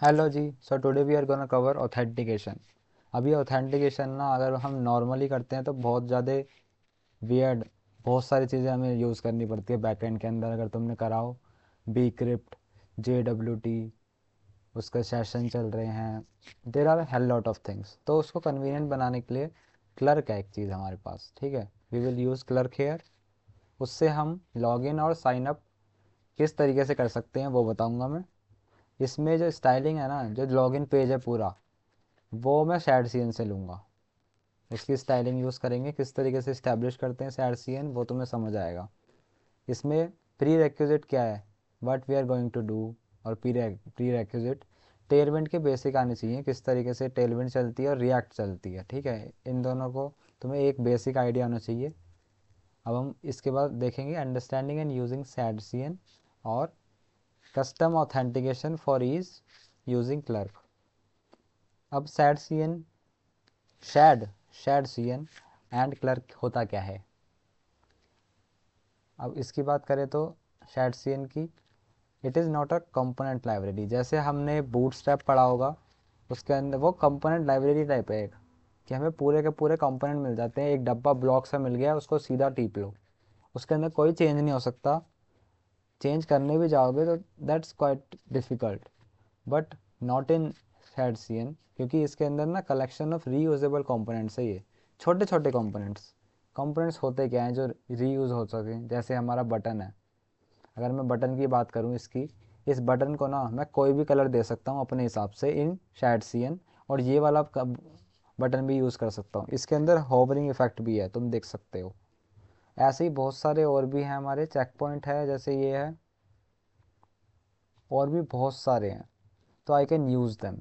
Hello जी। So today we are gonna cover authentication. अभी authentication ना अगर हम नॉर्मली करते हैं तो बहुत ज़्यादा वियर्ड, बहुत सारी चीज़ें हमें यूज़ करनी पड़ती है बैकएंड के अंदर। अगर तुमने कराओ बी क्रिप्ट, JWT, उसके सेशन चल रहे हैं, there are hell lot of things. तो उसको कन्वीनियंट बनाने के लिए क्लर्क है एक चीज़ हमारे पास, ठीक है। We will use Clerk here. उससे हम लॉगिन और साइन अप किस तरीके से कर सकते हैं वो बताऊंगा मैं। इसमें जो स्टाइलिंग है ना, जो लॉगिन पेज है पूरा, वो मैं सैड सीएन से लूँगा। उसकी स्टाइलिंग यूज़ करेंगे, किस तरीके से इस्टेब्लिश करते हैं सैड सीएन वो तुम्हें समझ आएगा। इसमें प्री रेक्विजिट क्या है, what we are going to do. और प्री रेक्विजिट टेलविंड के बेसिक आने चाहिए, किस तरीके से टेलविंड चलती है और रिएक्ट चलती है, ठीक है। इन दोनों को तुम्हें एक बेसिक आइडिया होना चाहिए। अब हम इसके बाद देखेंगे understanding and using shadcn और custom authentication for ease using Clerk. अब shadcn, shad shadcn and Clerk होता क्या है। अब इसकी बात करें तो शैड सीएन की, it is not a component library. जैसे हमने बूटस्ट्रैप पढ़ा होगा, उसके अंदर वो कंपोनेंट लाइब्रेरी टाइप है एक, कि हमें पूरे के पूरे कंपोनेंट मिल जाते हैं। एक डब्बा ब्लॉक सा मिल गया, उसको सीधा टीप लो, उसके अंदर कोई चेंज नहीं हो सकता। चेंज करने भी जाओगे तो that's quite difficult, but not in shadcn, क्योंकि इसके अंदर ना कलेक्शन ऑफ रीयूजेबल कंपोनेंट्स है। ये छोटे छोटे कंपोनेंट्स, कंपोनेंट्स होते क्या हैं जो रीयूज़ हो सकें। जैसे हमारा बटन है, अगर मैं बटन की बात करूँ इसकी, इस बटन को ना मैं कोई भी कलर दे सकता हूँ अपने हिसाब से इन शैड सीएन, और ये वाला बटन भी यूज़ कर सकता हूँ। इसके अंदर होवरिंग इफेक्ट भी है, तुम देख सकते हो। ऐसे ही बहुत सारे और भी हैं हमारे, चेक पॉइंट है जैसे ये है, और भी बहुत सारे हैं। तो आई कैन यूज़ देम,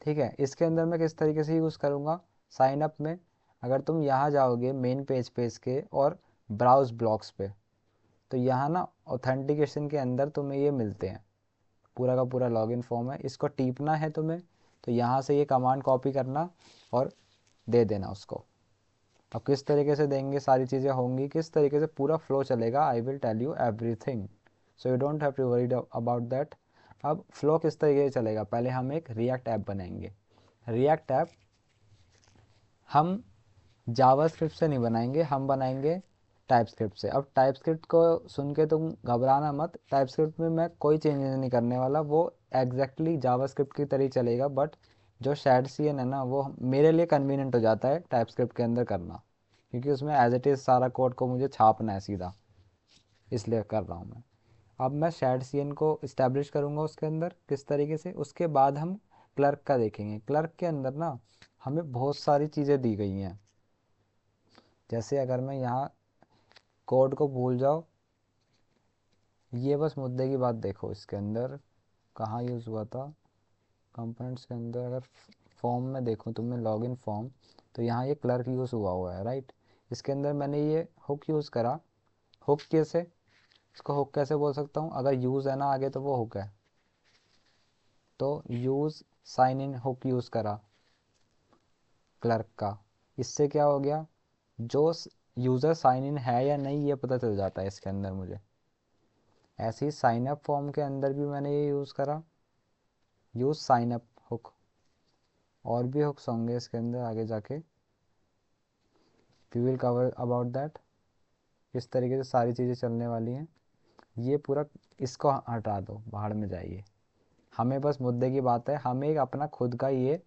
ठीक है। इसके अंदर मैं किस तरीके से यूज़ करूँगा, साइन अप में अगर तुम यहाँ जाओगे मेन पेज पे इसके और ब्राउज ब्लॉक्स पे, तो यहाँ ना ऑथेंटिकेशन के अंदर तुम्हें ये मिलते हैं, पूरा का पूरा लॉगिन फॉर्म है। इसको टीपना है तुम्हें, तो यहाँ से ये कमांड कॉपी करना और दे देना उसको। अब किस तरीके से देंगे, सारी चीज़ें होंगी, किस तरीके से पूरा फ्लो चलेगा, I will tell you everything, so you don't have to worry about that. अब फ्लो किस तरीके से चलेगा, पहले हम एक रिएक्ट ऐप बनाएंगे। रिएक्ट ऐप हम जावास्क्रिप्ट से नहीं बनाएंगे, हम बनाएंगे टाइपस्क्रिप्ट से। अब टाइपस्क्रिप्ट को सुन के तुम घबराना मत, टाइपस्क्रिप्ट में मैं कोई चेंजेस नहीं करने वाला, वो एग्जैक्टली जावास्क्रिप्ट की तरह चलेगा। बट जो शैड सीएन है ना, वो मेरे लिए कन्वीनियंट हो जाता है टाइपस्क्रिप्ट के अंदर करना, क्योंकि उसमें एज इट इज़ सारा कोड को मुझे छापना है सीधा, इसलिए कर रहा हूँ मैं। अब मैं शैड सीएन को इस्टेब्लिश करूँगा उसके अंदर किस तरीके से, उसके बाद हम क्लर्क का देखेंगे। क्लर्क के अंदर ना हमें बहुत सारी चीज़ें दी गई हैं। जैसे अगर मैं यहाँ कोड को भूल जाओ, ये बस मुद्दे की बात देखो, इसके अंदर कहाँ यूज़ हुआ था कंपोनेंट्स के अंदर। अगर फॉर्म में देखो तुम्हें लॉगिन फॉर्म, तो यहाँ ये क्लर्क यूज़ हुआ है, राइट। इसके अंदर मैंने ये हुक यूज़ करा। हुक कैसे, इसको हुक कैसे बोल सकता हूँ, अगर यूज़ है ना आगे तो वो हुक है। तो use sign in hook use करा क्लर्क का। इससे क्या हो गया, जो यूज़र साइन इन है या नहीं ये पता चल जाता है इसके अंदर मुझे। ऐसे ही साइन अप फॉर्म के अंदर भी मैंने ये यूज़ करा, यूज़ साइन अप हुक। और भी हुक्स होंगे इसके अंदर आगे जाके, we will cover about that, किस तरीके से सारी चीज़ें चलने वाली हैं। ये पूरा इसको हटा दो, बाहर में जाइए। हमें बस मुद्दे की बात है, हमें एक अपना खुद का ये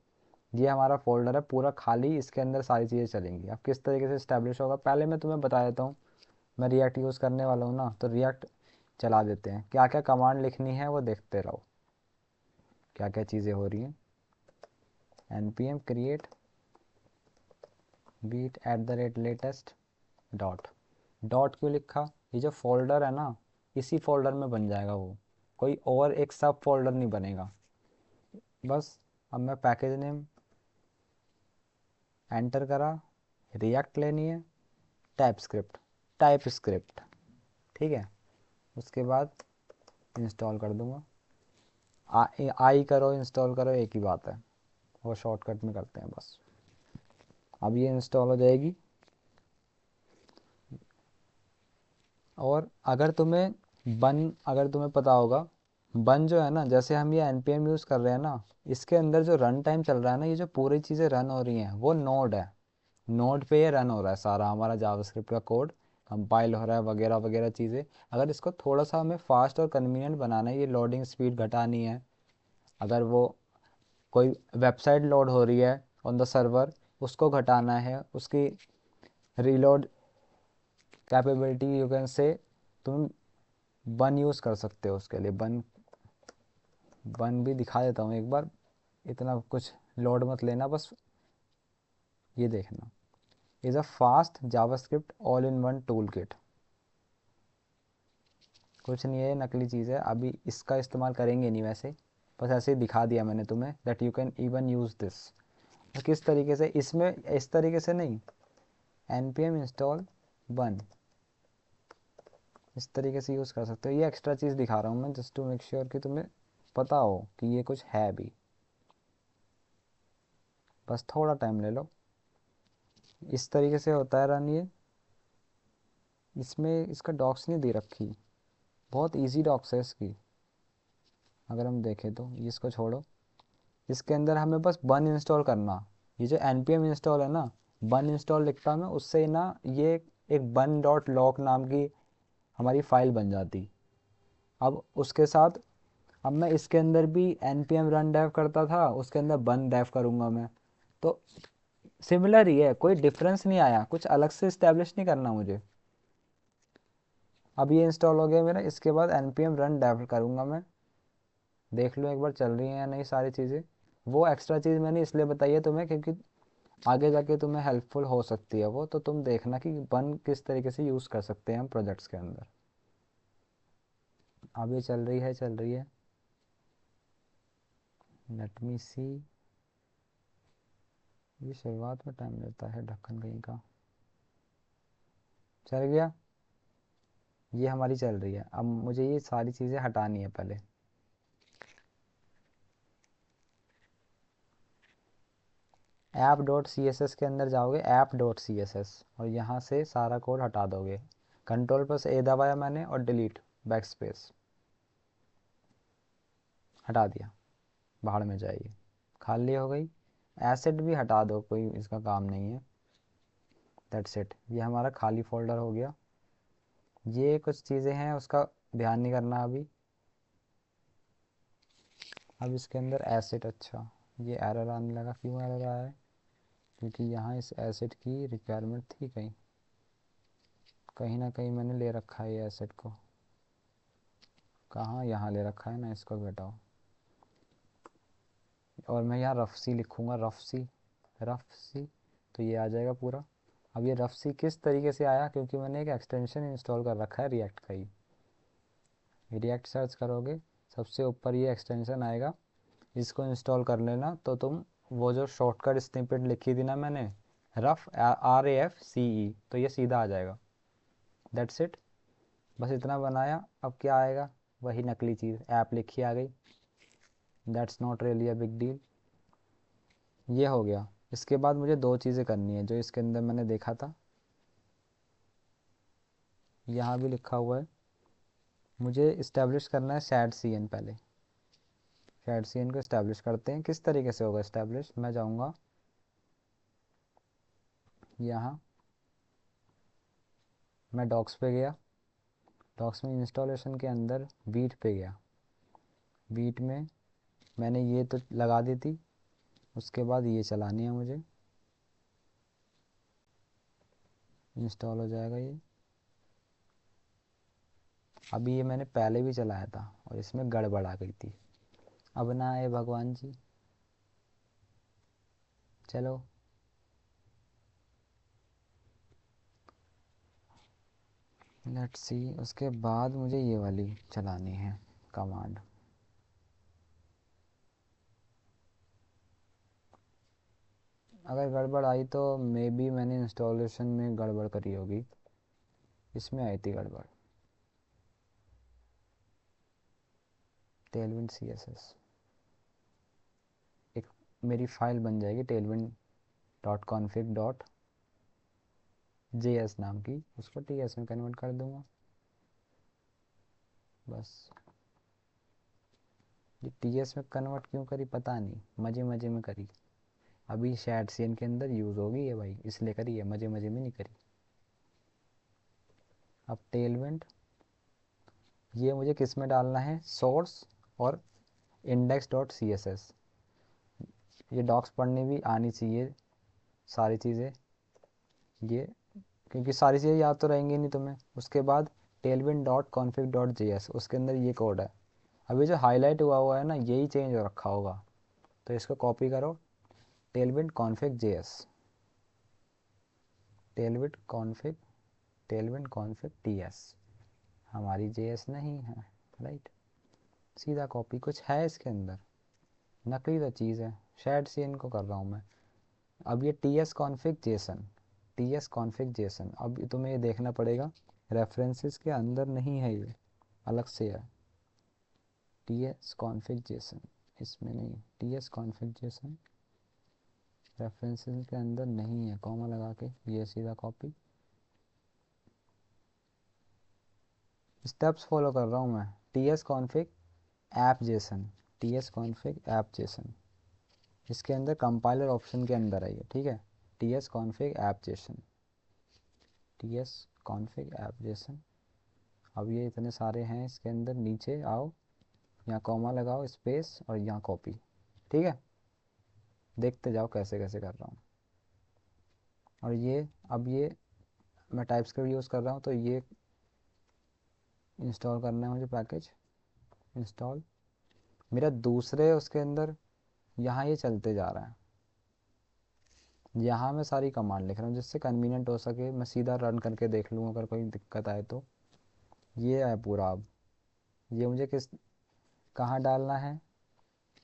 हमारा फोल्डर है पूरा खाली, इसके अंदर सारी चीज़ें चलेंगी। अब किस तरीके से इस्टेब्लिश होगा पहले मैं तुम्हें बता देता हूँ। मैं रिएक्ट यूज़ करने वाला हूँ ना, तो रिएक्ट चला देते हैं। क्या क्या कमांड लिखनी है वो देखते रहो, क्या क्या चीज़ें हो रही हैं। npm create beat @latest dot. Dot क्यों लिखा, ये जो फोल्डर है ना इसी फोल्डर में बन जाएगा वो, कोई और एक सब फोल्डर नहीं बनेगा। बस अब मैं पैकेज नेम एंटर करा, रिएक्ट लेनी है, टाइप स्क्रिप्ट, ठीक है। उसके बाद इंस्टॉल कर दूंगा। आई करो इंस्टॉल करो एक ही बात है, वो शॉर्टकट में करते हैं बस। अब ये इंस्टॉल हो जाएगी। और अगर तुम्हें पता होगा बन जो है ना, जैसे हम ये npm यूज़ कर रहे हैं ना, इसके अंदर जो रन टाइम चल रहा है ना, ये जो पूरी चीज़ें रन हो रही हैं वो नोड है। नोड पे ये रन हो रहा है सारा हमारा जावास्क्रिप्ट का कोड, कंपाइल हो रहा है वगैरह वगैरह चीज़ें। अगर इसको थोड़ा सा हमें फास्ट और कन्वीनियंट बनाना है, ये लोडिंग स्पीड घटानी है, अगर वो कोई वेबसाइट लोड हो रही है ऑन द सर्वर, उसको घटाना है, उसकी reload capability you can say, तुम बन यूज़ कर सकते हो उसके लिए। बन बन भी दिखा देता हूँ एक बार, इतना कुछ लोड मत लेना, बस ये देखना। Is a fast JavaScript all in one tool kit. कुछ नहीं है, नकली चीज़ है, अभी इसका इस्तेमाल करेंगे नहीं वैसे, बस ऐसे ही दिखा दिया मैंने तुम्हें that you can even use this. किस तरीके से, इसमें इस तरीके से नहीं, npm इंस्टॉल बन, इस तरीके से यूज़ कर सकते हो। ये एक्स्ट्रा चीज़ दिखा रहा हूँ मैं जस्ट टू मेक श्योर कि तुम्हें पता हो कि ये कुछ है भी। बस थोड़ा टाइम ले लो। इस तरीके से होता है रन ये। इसमें इसका डॉक्स नहीं दे रखी, बहुत इजी डॉक्स है इसकी। अगर हम देखें तो ये, इसको छोड़ो, इसके अंदर हमें बस बन इंस्टॉल करना। ये जो npm इंस्टॉल है ना, बन इंस्टॉल लिखता मैं, उससे ना ये एक बन डॉट लॉक नाम की हमारी फाइल बन जाती। अब उसके साथ, अब मैं इसके अंदर भी npm रन डेव करता था, उसके अंदर बन डेव करूँगा मैं, तो सिमिलर ही है, कोई डिफरेंस नहीं आया, कुछ अलग से इस्टेब्लिश नहीं करना मुझे। अब ये इंस्टॉल हो गया मेरा, इसके बाद npm रन डेव करूँगा मैं, देख लो एक बार चल रही है या नहीं सारी चीज़ें। वो एक्स्ट्रा चीज़ मैंने इसलिए बताई है तुम्हें क्योंकि आगे जाके तुम्हें हेल्पफुल हो सकती है वो, तो तुम देखना कि बन किस तरीके से यूज़ कर सकते हैं हम प्रोजेक्ट्स के अंदर। अब ये चल रही है, लेट मी सी। ये शुरुआत में टाइम लेता है ढक्कन कहीं का। चल गया, ये हमारी चल रही है। अब मुझे ये सारी चीज़ें हटानी है पहले। App dot C S S के अंदर जाओगे, app dot C S S, और यहाँ से सारा कोड हटा दोगे। कंट्रोल प्लस ए दबाया मैंने और डिलीट, बैक स्पेस, हटा दिया, बाहर में जाइए, खाली हो गई। एसेट भी हटा दो, कोई इसका काम नहीं है। दैट्स इट, ये हमारा खाली फोल्डर हो गया। ये कुछ चीज़ें हैं उसका ध्यान नहीं करना अभी। अब इसके अंदर एसेट, अच्छा ये एरर आने लगा, क्यों एरर आया है? क्योंकि यहाँ इस एसेट की रिक्वायरमेंट थी, कहीं कहीं ना कहीं मैंने ले रखा है ये एसेट को। कहाँ, यहाँ ले रखा है ना, इसको भी हटाओ। और मैं यहाँ रफ सी लिखूँगा, रफ सी, रफ सी, तो ये आ जाएगा पूरा। अब ये रफ सी किस तरीके से आया, क्योंकि मैंने एक एक्सटेंशन इंस्टॉल कर रखा है रिएक्ट का ही। रिएक्ट सर्च करोगे, सबसे ऊपर ये एक्सटेंशन आएगा, इसको इंस्टॉल कर लेना, तो तुम वो जो शॉर्टकट स्निपेट लिखी थी ना मैंने, रफ RAFCE, तो ये सीधा आ जाएगा। दैट्स इट, बस इतना बनाया। अब क्या आएगा, वही नकली चीज़ ऐप लिखी आ गई। That's not really a big deal. ये हो गया। इसके बाद मुझे दो चीज़ें करनी है जो इसके अंदर मैंने देखा था, यहाँ भी लिखा हुआ है। मुझे इस्टेब्लिश करना है सैड सी एन पहले। सैड सी एन को इस्टेब्लिश करते हैं, किस तरीके से होगा इस्टेब्लिश। मैं जाऊँगा यहाँ, मैं डॉक्स पे गया, डॉक्स में इंस्टॉलेशन के अंदर बीट पे गया, बीट में मैंने ये तो लगा दी थी, उसके बाद ये चलानी है मुझे, इंस्टॉल हो जाएगा ये। अभी ये मैंने पहले भी चलाया था और इसमें गड़बड़ आ गई थी, अब ना आए भगवान जी। चलो, लेट्स सी। उसके बाद मुझे ये वाली चलानी है कमांड। अगर गड़बड़ आई तो मे बी मैंने इंस्टॉलेशन में गड़बड़ करी होगी, इसमें आई थी गड़बड़। टेलविंड CSS, एक मेरी फाइल बन जाएगी Tailwind dot config dot JS नाम की, उसको TS में कन्वर्ट कर दूंगा बस। ये टीएस में कन्वर्ट क्यों करी पता नहीं, मज़े मज़े में करी। अभी शैड सीन के अंदर यूज़ होगी ये भाई, इसलिए करी है, मज़े मज़े में नहीं करी। अब टेलविंड, ये मुझे किस में डालना है, सोर्स और index dot C S S. ये डॉक्स पढ़नी भी आनी चाहिए सारी चीज़ें, ये क्योंकि सारी चीज़ें याद तो रहेंगी नहीं तुम्हें। उसके बाद Tailwind dot config dot J S, उसके अंदर ये कोड है। अभी जो हाईलाइट हुआ हुआ है ना, यही चेंज हो रखा होगा, तो इसको कॉपी करो, टेलविंड कॉन्फिग जे S, Tailwind config, Tailwind config T S, हमारी जे एस नहीं है, राइट। सीधा कॉपी, कुछ है इसके अंदर, नकली तो चीज़ है, शायद सी इनको कर रहा हूँ मैं। अब ये T S config Jason, T S config Jason, अब तुम्हें ये देखना पड़ेगा रेफरेंसेस के अंदर नहीं है, ये अलग से है। टी एस कॉन्फिग जेसन, इसमें नहीं, T S config Jason references के अंदर नहीं है, कॉमा लगा के ये सीधा कॉपी। स्टेप्स फॉलो कर रहा हूँ मैं। T S config app Jason, T S config app Jason, इसके अंदर कंपाइलर ऑप्शन के अंदर है ये, ठीक है। T S config app Jason, T S config app Jason. अब ये इतने सारे हैं इसके अंदर, नीचे आओ, यहाँ कॉमा लगाओ, स्पेस और यहाँ कॉपी, ठीक है। देखते जाओ कैसे कैसे कर रहा हूँ। और ये अब ये मैं टाइपस्क्रिप्ट यूज़ कर रहा हूँ, तो ये इंस्टॉल करना है मुझे, पैकेज इंस्टॉल। मेरा दूसरे उसके अंदर यहाँ ये चलते जा रहा है, यहाँ मैं सारी कमांड लिख रहा हूँ जिससे कन्वीनियंट हो सके, मैं सीधा रन करके देख लूँ अगर कोई दिक्कत आए तो। ये है पूरा। अब ये मुझे किस कहाँ डालना है,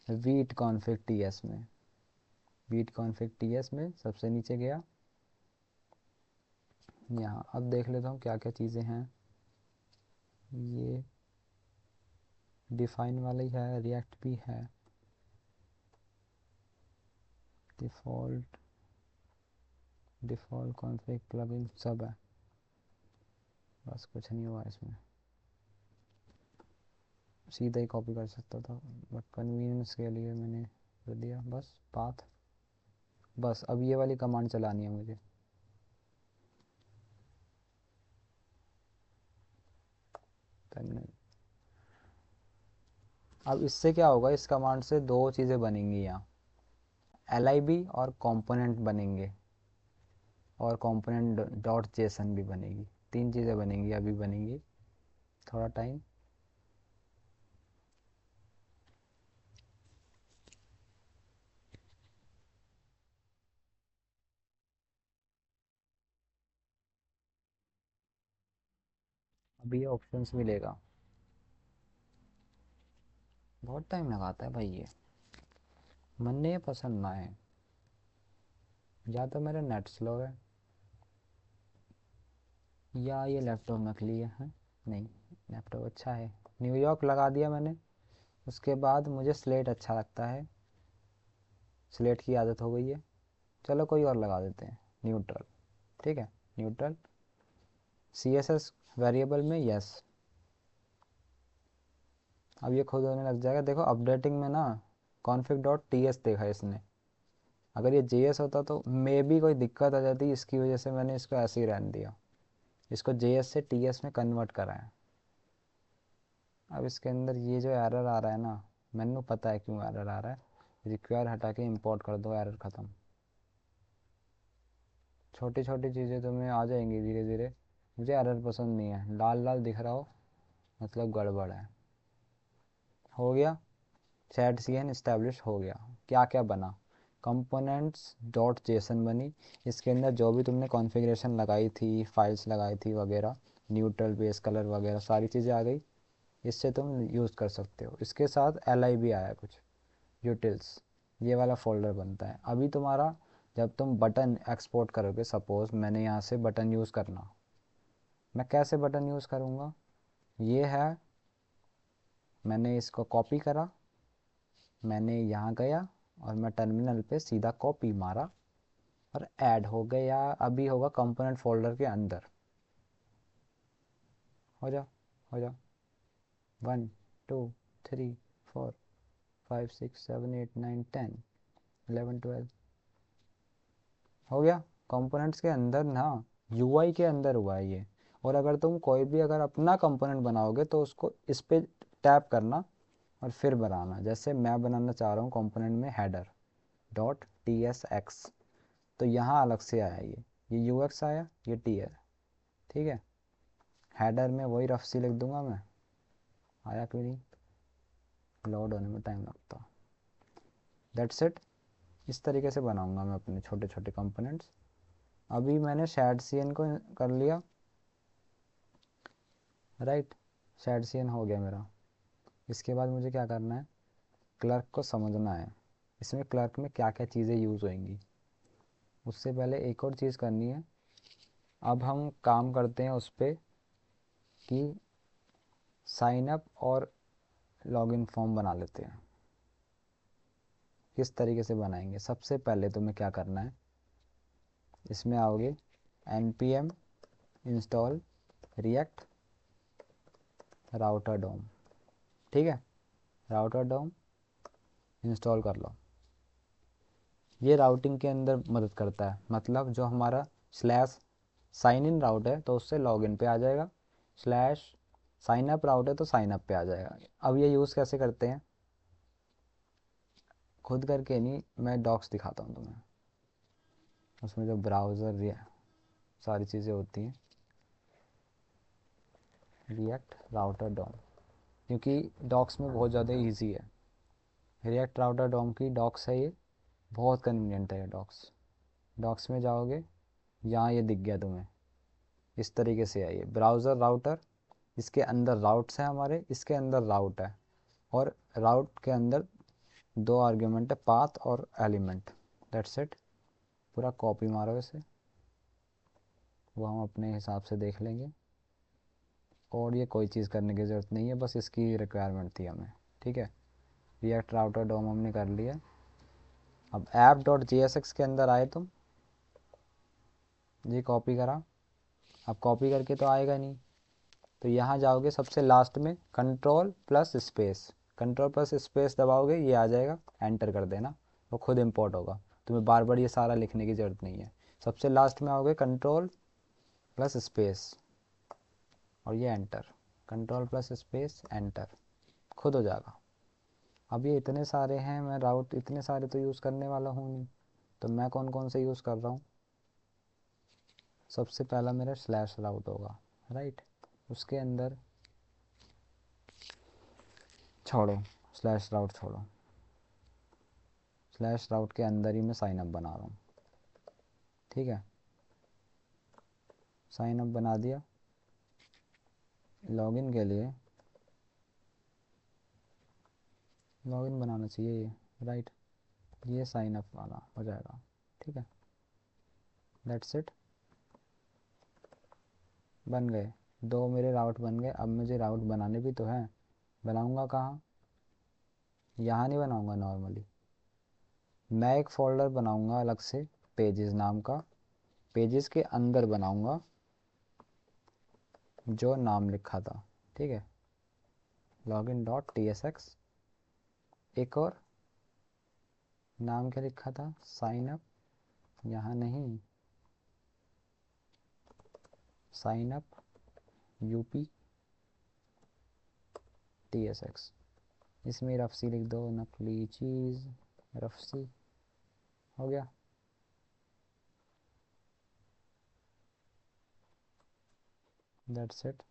वीट कॉन्फिग टी एस में, वीट कॉन्फिग टी एस में सबसे नीचे गया यहाँ। अब देख लेता हूँ क्या क्या चीज़ें हैं। ये डिफाइन वाला ही है, रिएक्ट भी है, डिफ़ॉल्ट, डिफ़ॉल्ट कॉन्फिग प्लगइन सब है, बस कुछ नहीं हुआ इसमें। सीधा ही कॉपी कर सकता था, बट कन्वीनियंस के लिए मैंने कर दिया, बस पाथ। बस अब ये वाली कमांड चलानी है मुझे, अब इससे क्या होगा, इस कमांड से दो चीज़ें बनेंगी यहाँ, LIB और कंपोनेंट बनेंगे, और कंपोनेंट डॉट जेसन भी बनेगी, तीन चीज़ें बनेंगी, अभी बनेंगी, थोड़ा टाइम। अभी ये ऑप्शंस मिलेगा, बहुत टाइम लगाता है भाई ये, मन ये पसंद ना है, या तो मेरा नेट स्लो है, या ये लैपटॉप नकली है। नहीं, लैपटॉप अच्छा है। न्यूयॉर्क लगा दिया मैंने, उसके बाद मुझे स्लेट अच्छा लगता है, स्लेट की आदत हो गई है। चलो कोई और लगा देते हैं, न्यूट्रल, ठीक है, न्यूट्रल। CSS वेरिएबल में यस, अब ये खुद होने लग जाएगा। देखो अपडेटिंग में ना कॉन्फिग डॉट टी एस देखा है इसने, अगर ये JS होता तो मे भी कोई दिक्कत आ जाती, इसकी वजह से मैंने इसको ऐसे ही रहने दिया, इसको JS से TS में कन्वर्ट करा है। अब इसके अंदर ये जो एरर आ रहा है ना, मैंने पता है क्यों एरर आ रहा है, रिक्वायर हटा के इंपोर्ट कर दो, एरर ख़त्म। छोटी छोटी चीज़ें तुम्हें आ जाएंगी धीरे धीरे। मुझे एरर पसंद नहीं है, लाल लाल दिख रहा हो मतलब गड़बड़ है। हो गया, चैट CN इस्टेब्लिश हो गया। क्या क्या बना, कंपोनेंट्स डॉट जेसन बनी, इसके अंदर जो भी तुमने कॉन्फ़िगरेशन लगाई थी, फाइल्स लगाई थी वगैरह, न्यूट्रल बेस कलर वगैरह सारी चीज़ें आ गई, इससे तुम यूज़ कर सकते हो। इसके साथ LI भी आया कुछ, यूटिल्स, ये वाला फोल्डर बनता है। अभी तुम्हारा जब तुम बटन एक्सपोर्ट करोगे, सपोज़ मैंने यहाँ से बटन यूज़ करना, मैं कैसे बटन यूज़ करूँगा, ये है, मैंने इसको कॉपी करा, मैंने यहाँ गया और मैं टर्मिनल पे सीधा कॉपी मारा और ऐड हो गया। अभी होगा कंपोनेंट फोल्डर के अंदर, हो जा, हो जा, 1 2 3 4, 5 6 7 8 9 10 11 12 हो गया। कंपोनेंट्स के अंदर ना, यूआई के अंदर हुआ है ये। और अगर तुम कोई भी अगर अपना कंपोनेंट बनाओगे तो उसको इस पे टैप करना और फिर बनाना। जैसे मैं बनाना चाह रहा हूँ कंपोनेंट में header dot T S x, तो यहाँ अलग से आया ये यू एक्स आया, ये टी है, ठीक है। हेडर में वही रफ सी लिख दूंगा मैं, आया क्यों नहीं, लोड होने में टाइम लगता। That's it. इस तरीके से बनाऊंगा मैं अपने छोटे छोटे कंपोनेंट्स। अभी मैंने शैड सीएन को कर लिया, राइट, शैड सीएन हो गया मेरा। इसके बाद मुझे क्या करना है, क्लर्क को समझना है इसमें क्लर्क में क्या क्या चीज़ें यूज़ होंगी। उससे पहले एक और चीज़ करनी है। अब हम काम करते हैं उस पर कि साइन अप और लॉगिन फॉर्म बना लेते हैं। किस तरीके से बनाएंगे, सबसे पहले तुम्हें क्या करना है, इसमें आओगे npm इंस्टॉल रिएक्ट राउटर डोम, ठीक है। राउटर डोम इंस्टॉल कर लो। ये राउटिंग के अंदर मदद करता है, मतलब जो हमारा स्लैश साइन इन राउट है तो उससे लॉगिन पे आ जाएगा, स्लैश साइन अप राउट है तो साइन अप पे आ जाएगा। अब ये यूज़ कैसे करते हैं, खुद करके नहीं, मैं डॉक्स दिखाता हूँ तुम्हें। उसमें जो ब्राउज़र या सारी चीज़ें होती हैं, रिएक्ट राउटर डॉम, क्योंकि डॉक्स में बहुत ज़्यादा इजी है। रिएक्ट राउटर डॉम की डॉक्स है ये, बहुत कन्वीनियंट है ये डॉक्स। डॉक्स में जाओगे, यहाँ ये दिख गया तुम्हें, इस तरीके से है ये ब्राउज़र राउटर। इसके अंदर राउट्स है हमारे, इसके अंदर राउट है, और राउट के अंदर दो आर्ग्यूमेंट है, पाथ और एलिमेंट। That's it. पूरा कॉपी मारो इसे, वो हम अपने हिसाब से देख लेंगे। और ये कोई चीज़ करने की ज़रूरत नहीं है, बस इसकी रिक्वायरमेंट थी हमें, ठीक है। रिएक्ट राउटर डोम हमने कर लिया। अब app dot G S x के अंदर आए तुम, ये कॉपी करा। अब कॉपी करके तो आएगा नहीं, तो यहाँ जाओगे सबसे लास्ट में, control plus space, control plus space दबाओगे, ये आ जाएगा, एंटर कर देना, वो खुद इंपोर्ट होगा। तुम्हें बार बार ये सारा लिखने की ज़रूरत नहीं है। सबसे लास्ट में आओगे, कंट्रोल प्लस स्पेस और ये enter, control plus space enter, खुद हो जाएगा। अब ये इतने सारे हैं, मैं राउट इतने सारे तो यूज़ करने वाला हूँ नहीं, तो मैं कौन कौन से यूज़ कर रहा हूँ। सबसे पहला मेरा स्लैश राउट होगा, राइट। उसके अंदर छोड़ो, स्लैश राउट छोड़ो, स्लैश राउट के अंदर ही मैं साइन अप बना रहा हूँ, ठीक है। साइन अप बना दिया। लॉगिन के लिए लॉगिन बनाना चाहिए ये, राइट, ये साइन अप वाला हो जाएगा, ठीक है। दैट्स इट, बन गए, दो मेरे राउट बन गए। अब मुझे राउट बनाने भी तो हैं, बनाऊंगा कहाँ, यहाँ नहीं बनाऊंगा नॉर्मली, मैं एक फ़ोल्डर बनाऊंगा अलग से, पेजेस नाम का। पेजेस के अंदर बनाऊंगा जो नाम लिखा था, ठीक है, login dot T S x. एक और नाम क्या लिखा था, साइन अप, यहाँ नहीं, sign up UP T S X. इसमें रफ सी लिख दो, नकली चीज़ रफ सी, हो गया। That's it.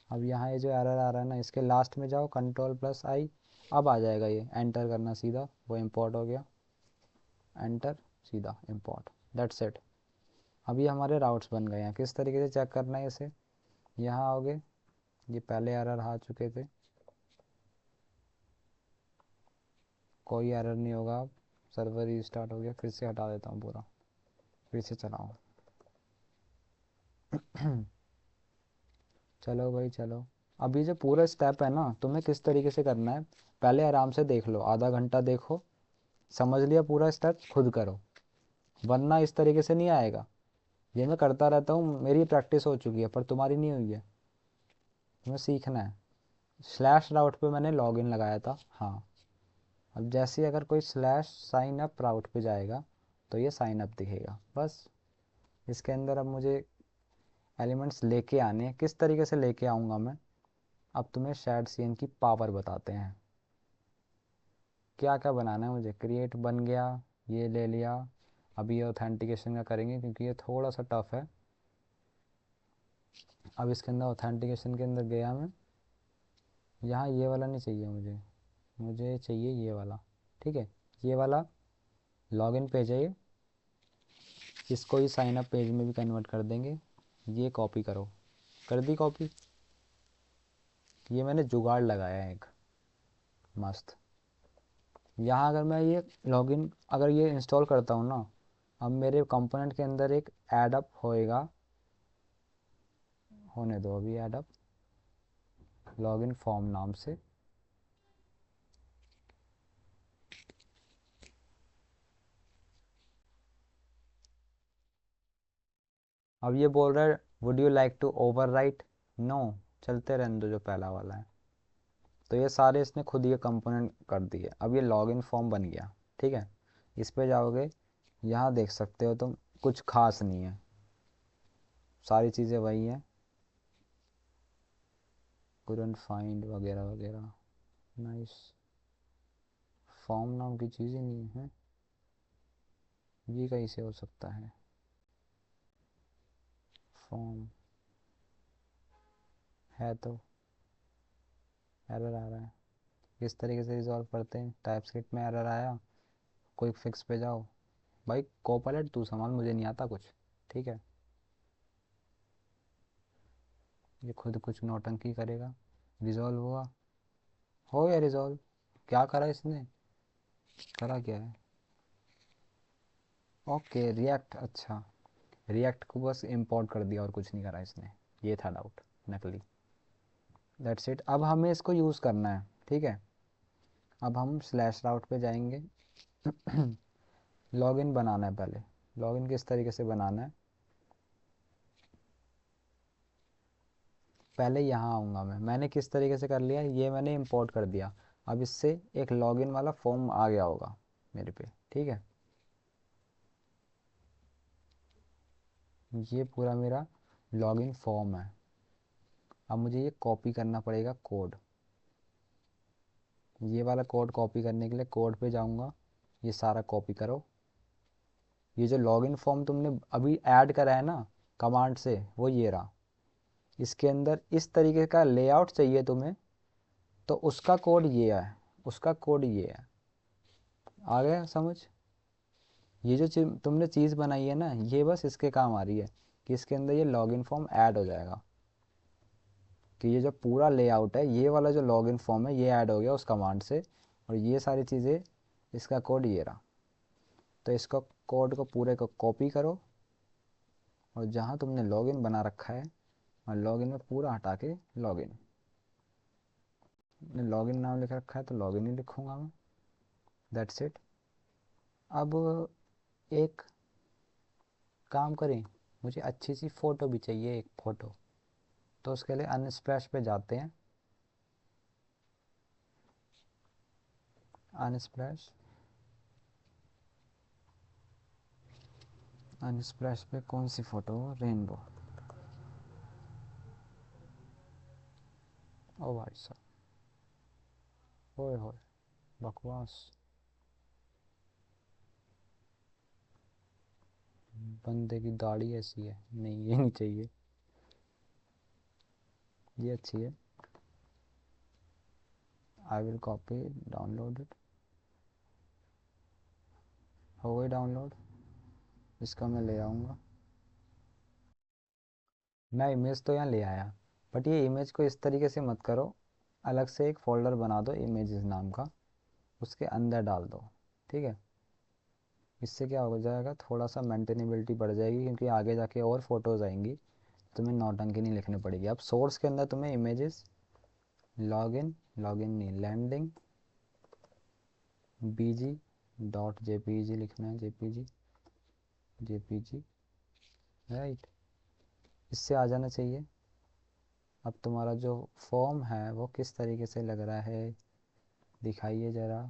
अब यहाँ ये जो एरर आ रहा है ना, इसके लास्ट में जाओ, कंट्रोल प्लस आई, अब आ जाएगा ये, एंटर करना सीधा, वो इम्पोर्ट हो गया, एंटर, सीधा इम्पोर्ट। That's it. अभी हमारे राउट्स बन गए हैं। किस तरीके से चेक करना है इसे, यहाँ आओगे, ये पहले एरर आ चुके थे, कोई एरर नहीं होगा। अब सर्वर रीस्टार्ट हो गया, फिर से हटा देता हूँ पूरा, फिर से चलाओ। चलो भाई चलो। अभी जो पूरा स्टेप है ना, तुम्हें किस तरीके से करना है, पहले आराम से देख लो, आधा घंटा देखो, समझ लिया पूरा स्टेप, खुद करो, वरना इस तरीके से नहीं आएगा। ये मैं करता रहता हूँ, मेरी प्रैक्टिस हो चुकी है, पर तुम्हारी नहीं हुई है, तुम्हें सीखना है। स्लैश राउट पे मैंने लॉगिन लगाया था, हाँ, अब जैसे ही अगर कोई स्लैश साइन अप राउट पे जाएगा तो ये साइन अप दिखेगा। बस इसके अंदर अब मुझे एलिमेंट्स लेके आने हैं। किस तरीके से लेके आऊँगा मैं, अब तुम्हें शैड सीन की पावर बताते हैं। क्या क्या बनाना है मुझे। क्रिएट बन गया, ये ले लिया। अभी ये ऑथेंटिकेशन का करेंगे क्योंकि ये थोड़ा सा टफ है। अब इसके अंदर ऑथेंटिकेशन के अंदर गया मैं। यहाँ ये वाला नहीं चाहिए मुझे, मुझे चाहिए ये वाला। ठीक है, ये वाला लॉगिन पेज है ये, इसको ही साइन अप पेज में भी कन्वर्ट कर देंगे। ये कॉपी करो, कर दी कॉपी। ये मैंने जुगाड़ लगाया है एक मस्त। यहाँ अगर मैं ये लॉगिन अगर ये इंस्टॉल करता हूँ ना, अब मेरे कंपोनेंट के अंदर एक एडअप होएगा। होने दो अभी एडअप लॉगिन फॉर्म नाम से। अब ये बोल रहा है would you like to overwrite, no, चलते रहने दो जो पहला वाला है। तो ये सारे इसने खुद ये कंपोनेंट कर दिए। अब ये लॉगिन फॉर्म बन गया। ठीक है, इस पे जाओगे, यहाँ देख सकते हो तुम, कुछ खास नहीं है, सारी चीज़ें वही हैं। couldn't फाइंड वगैरह वगैरह। नाइस, फॉर्म नाम की चीज़ ही नहीं है। ये कैसे हो सकता है, फॉर्म है तो एरर आ रहा है। किस तरीके से रिजॉल्व करते हैं। टाइपस्क्रिप्ट में एरर आया, क्विक फिक्स पे जाओ। भाई कोपायलट तू संभाल, मुझे नहीं आता कुछ। ठीक है, ये खुद कुछ नौटंकी करेगा। रिजॉल्व हुआ, हो गया रिजॉल्व। क्या करा इसने, करा क्या है। ओके रिएक्ट, अच्छा रिएक्ट को बस इंपोर्ट कर दिया और कुछ नहीं करा इसने। ये था डाउट, नकली। That's it. अब हमें इसको यूज़ करना है। ठीक है, अब हम स्लैश राउट पे जाएंगे। लॉगिन बनाना है पहले। लॉगिन किस तरीके से बनाना है, पहले यहाँ आऊँगा मैंने किस तरीके से कर लिया, ये मैंने इंपोर्ट कर दिया। अब इससे एक लॉगिन वाला फॉर्म आ गया होगा मेरे पे। ठीक है, ये पूरा मेरा लॉगिन फॉर्म है। अब मुझे ये कॉपी करना पड़ेगा कोड। ये वाला कोड कॉपी करने के लिए कोड पे जाऊँगा, ये सारा कॉपी करो। ये जो लॉगिन फॉर्म तुमने अभी ऐड करा है ना कमांड से, वो ये रहा। इसके अंदर इस तरीके का लेआउट चाहिए तुम्हें, तो उसका कोड ये है, उसका कोड ये है। आ गया समझ। ये जो तुमने चीज़ बनाई है ना, ये बस इसके काम आ रही है कि इसके अंदर ये लॉगिन फॉर्म ऐड हो जाएगा। कि ये जो पूरा लेआउट है, ये वाला जो लॉगिन फॉर्म है, ये ऐड हो गया उस कमांड से। और ये सारी चीज़ें, इसका कोड ये रहा। तो इसका कोड को पूरे को कॉपी करो, और जहाँ तुमने लॉगिन बना रखा है, और लॉगिन में पूरा हटा के लॉगिन, लॉगिन नाम लिख रखा है तो लॉगिन ही लिखूँगा मैं। That's it. अब एक काम करें, मुझे अच्छी सी फ़ोटो भी चाहिए, एक फ़ोटो। तो उसके लिए अनस्प्लैश पे जाते हैं। अनस्प्लैश, अनस्प्लैश पे कौन सी फ़ोटो, रेनबो। ओ भाई साहब, होए होए, बकवास। बंदे की दाढ़ी ऐसी है, नहीं ये नहीं चाहिए। ये अच्छी है। I will copy, download it. हो गई डाउनलोड, इसका मैं ले आऊँगा। मैं इमेज तो यहाँ ले आया, बट ये इमेज को इस तरीके से मत करो। अलग से एक फ़ोल्डर बना दो इमेजेस नाम का, उसके अंदर डाल दो। ठीक है, इससे क्या हो जाएगा, थोड़ा सा मेंटेनेबिलिटी बढ़ जाएगी, क्योंकि आगे जाके और फोटोज़ आएंगी, तुम्हें नौटंकी नहीं लिखनी पड़ेगी। अब सोर्स के अंदर तुम्हें इमेजेस, लॉगिन, लॉगिन नहीं, लैंडिंग बीजी डॉट जेपीजी लिखना है, जेपीजी, जेपीजी, राइट। इससे आ जाना चाहिए। अब तुम्हारा जो फॉर्म है वो किस तरीके से लग रहा है, दिखाइए ज़रा।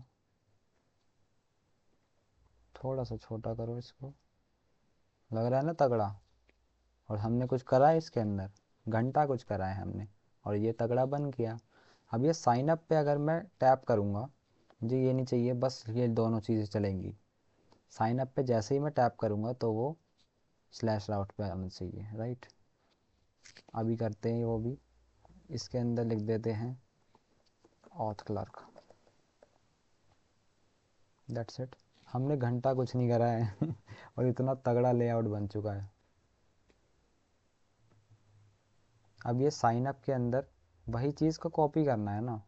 थोड़ा सा छोटा करो इसको, लग रहा है ना तगड़ा। और हमने कुछ करा है इसके अंदर, घंटा कुछ करा है हमने, और ये तगड़ा बन गया। अब ये साइन अप पे अगर मैं टैप करूँगा, मुझे ये नहीं चाहिए, बस ये दोनों चीज़ें चलेंगी। साइन अप पे जैसे ही मैं टैप करूँगा तो वो स्लैश राउट पे आना चाहिए, राइट। अभी करते हैं वो भी, इसके अंदर लिख देते हैं ऑथ क्लर्क, दैट्स इट। हमने घंटा कुछ नहीं करा है और इतना तगड़ा लेआउट बन चुका है। अब ये साइन अप के अंदर वही चीज़ को कॉपी करना है ना,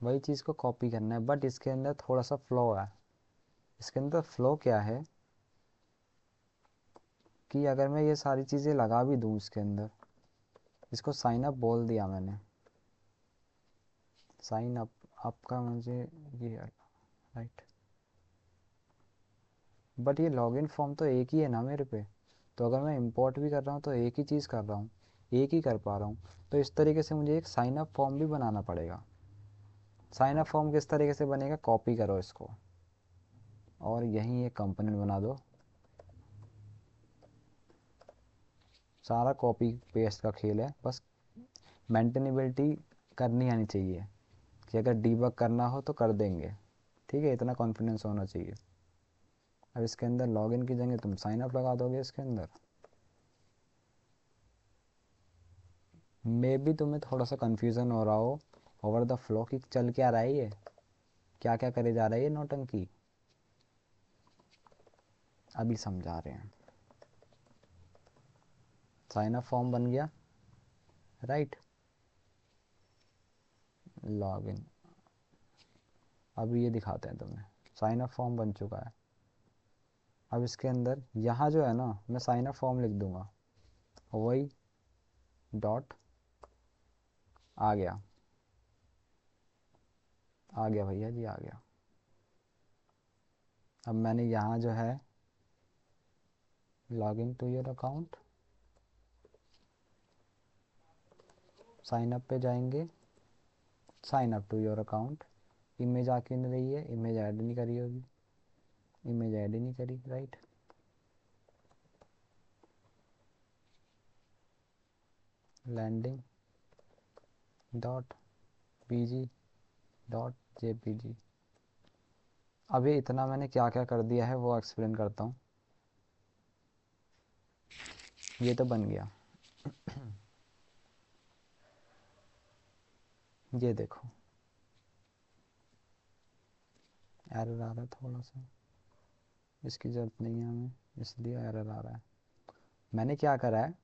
वही चीज़ को कॉपी करना है, बट इसके अंदर थोड़ा सा फ्लो है। इसके अंदर फ्लो क्या है कि अगर मैं ये सारी चीज़ें लगा भी दूँ इसके अंदर, इसको साइन अप बोल दिया मैंने, साइन अप, आपका मुझे ये राइट, बट ये लॉगिन फॉर्म तो एक ही है ना मेरे पे। तो अगर मैं इंपोर्ट भी कर रहा हूँ तो एक ही चीज़ कर रहा हूँ, एक ही कर पा रहा हूँ। तो इस तरीके से मुझे एक साइन अप फॉर्म भी बनाना पड़ेगा। साइन अप फॉर्म किस तरीके से बनेगा, कॉपी करो इसको और यहीं एक कंपोनेंट बना दो। सारा कॉपी पेस्ट का खेल है, बस मेंटेनेबिलिटी करनी आनी चाहिए कि अगर डीबग करना हो तो कर देंगे, ठीक है, इतना कॉन्फिडेंस होना चाहिए। अब इसके अंदर लॉगिन की जगह तुम साइन अप लगा दोगे इसके अंदर। मे भी तुम्हें थोड़ा सा कन्फ्यूज़न हो रहा हो ओवर द फ्लो की चल क्या रहा है, ये क्या क्या करे जा रहा है ये नौटंकी, अभी समझा रहे हैं। साइन अप फॉर्म बन गया, राइट, लॉगिन। अभी ये दिखाते हैं तुम्हें, साइन अप फॉर्म बन चुका है। अब इसके अंदर यहाँ जो है ना, मैं साइन अप फॉर्म लिख दूंगा, वही डॉट आ गया, आ गया भैया जी, आ गया। अब मैंने यहाँ जो है log in to your account, sign up पे जाएंगे, sign up to your account, image आके नहीं रही है, इमेज ऐड नहीं करी होगी, इमेज ऐड ही नहीं करी, right. Landing dot pg dot jpg। अभी इतना मैंने क्या क्या कर दिया है वो एक्सप्लेन करता हूँ। ये तो बन गया ये देखो एरर आ रहा है थोड़ा सा, इसकी ज़रूरत नहीं है हमें, इसलिए एरर आ रहा है। मैंने क्या करा है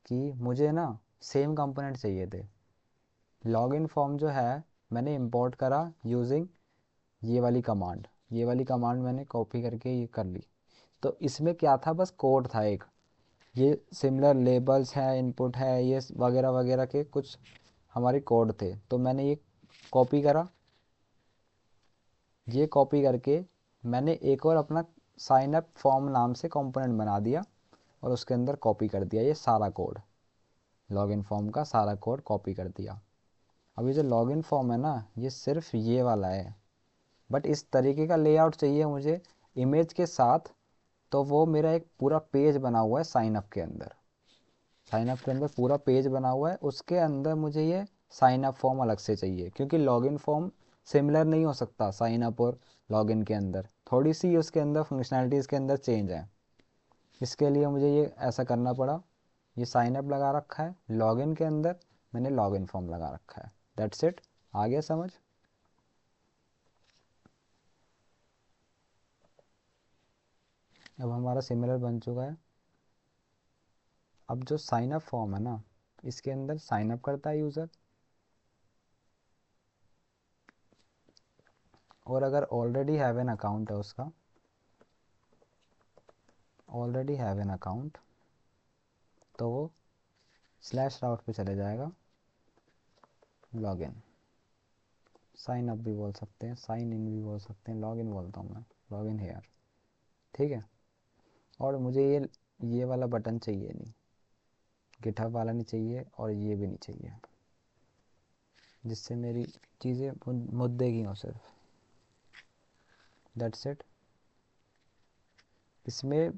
कि मुझे ना सेम कंपोनेंट चाहिए थे। लॉगिन फॉर्म जो है मैंने इंपोर्ट करा यूजिंग ये वाली कमांड, ये वाली कमांड मैंने कॉपी करके ये कर ली। तो इसमें क्या था, बस कोड था एक, ये सिमिलर लेबल्स हैं, इनपुट है, ये वगैरह वगैरह के कुछ हमारे कोड थे। तो मैंने ये कॉपी करा, ये कॉपी करके मैंने एक और अपना साइन अप फॉर्म नाम से कंपोनेंट बना दिया और उसके अंदर कॉपी कर दिया ये सारा कोड, लॉगिन फॉर्म का सारा कोड कॉपी कर दिया। अब ये जो लॉगिन फॉर्म है ना, ये सिर्फ ये वाला है, बट इस तरीके का लेआउट चाहिए मुझे इमेज के साथ। तो वो मेरा एक पूरा पेज बना हुआ है साइन अप के अंदर, साइन अप के अंदर पूरा पेज बना हुआ है, उसके अंदर मुझे ये साइन अप फॉर्म अलग से चाहिए, क्योंकि लॉगिन फॉर्म सिमिलर नहीं हो सकता साइन अप और लॉगिन के अंदर, थोड़ी सी उसके अंदर फंक्शनैलिटीज़ के अंदर चेंज है। इसके लिए मुझे ये ऐसा करना पड़ा, ये साइन अप लगा रखा है, लॉगिन के अंदर मैंने लॉगिन फॉर्म लगा रखा है, दैट्स इट। आ गया समझ। अब हमारा सिमिलर बन चुका है। अब जो साइन अप फॉर्म है ना, इसके अंदर साइन अप करता है यूज़र, और अगर ऑलरेडी हैव एन अकाउंट है उसका, ऑलरेडी हैव एन अकाउंट, तो वो स्लैश राउट पे चले जाएगा, लॉगिन, साइन अप भी बोल सकते हैं, साइन इन भी बोल सकते हैं, लॉगिन बोलता हूँ मैं, लॉगिन हेयर, ठीक है। और मुझे ये वाला बटन चाहिए नहीं, गिटहब वाला नहीं चाहिए, और ये भी नहीं चाहिए, जिससे मेरी चीज़ें मुद्दे की हों सिर्फ, दैट्स इट। इसमें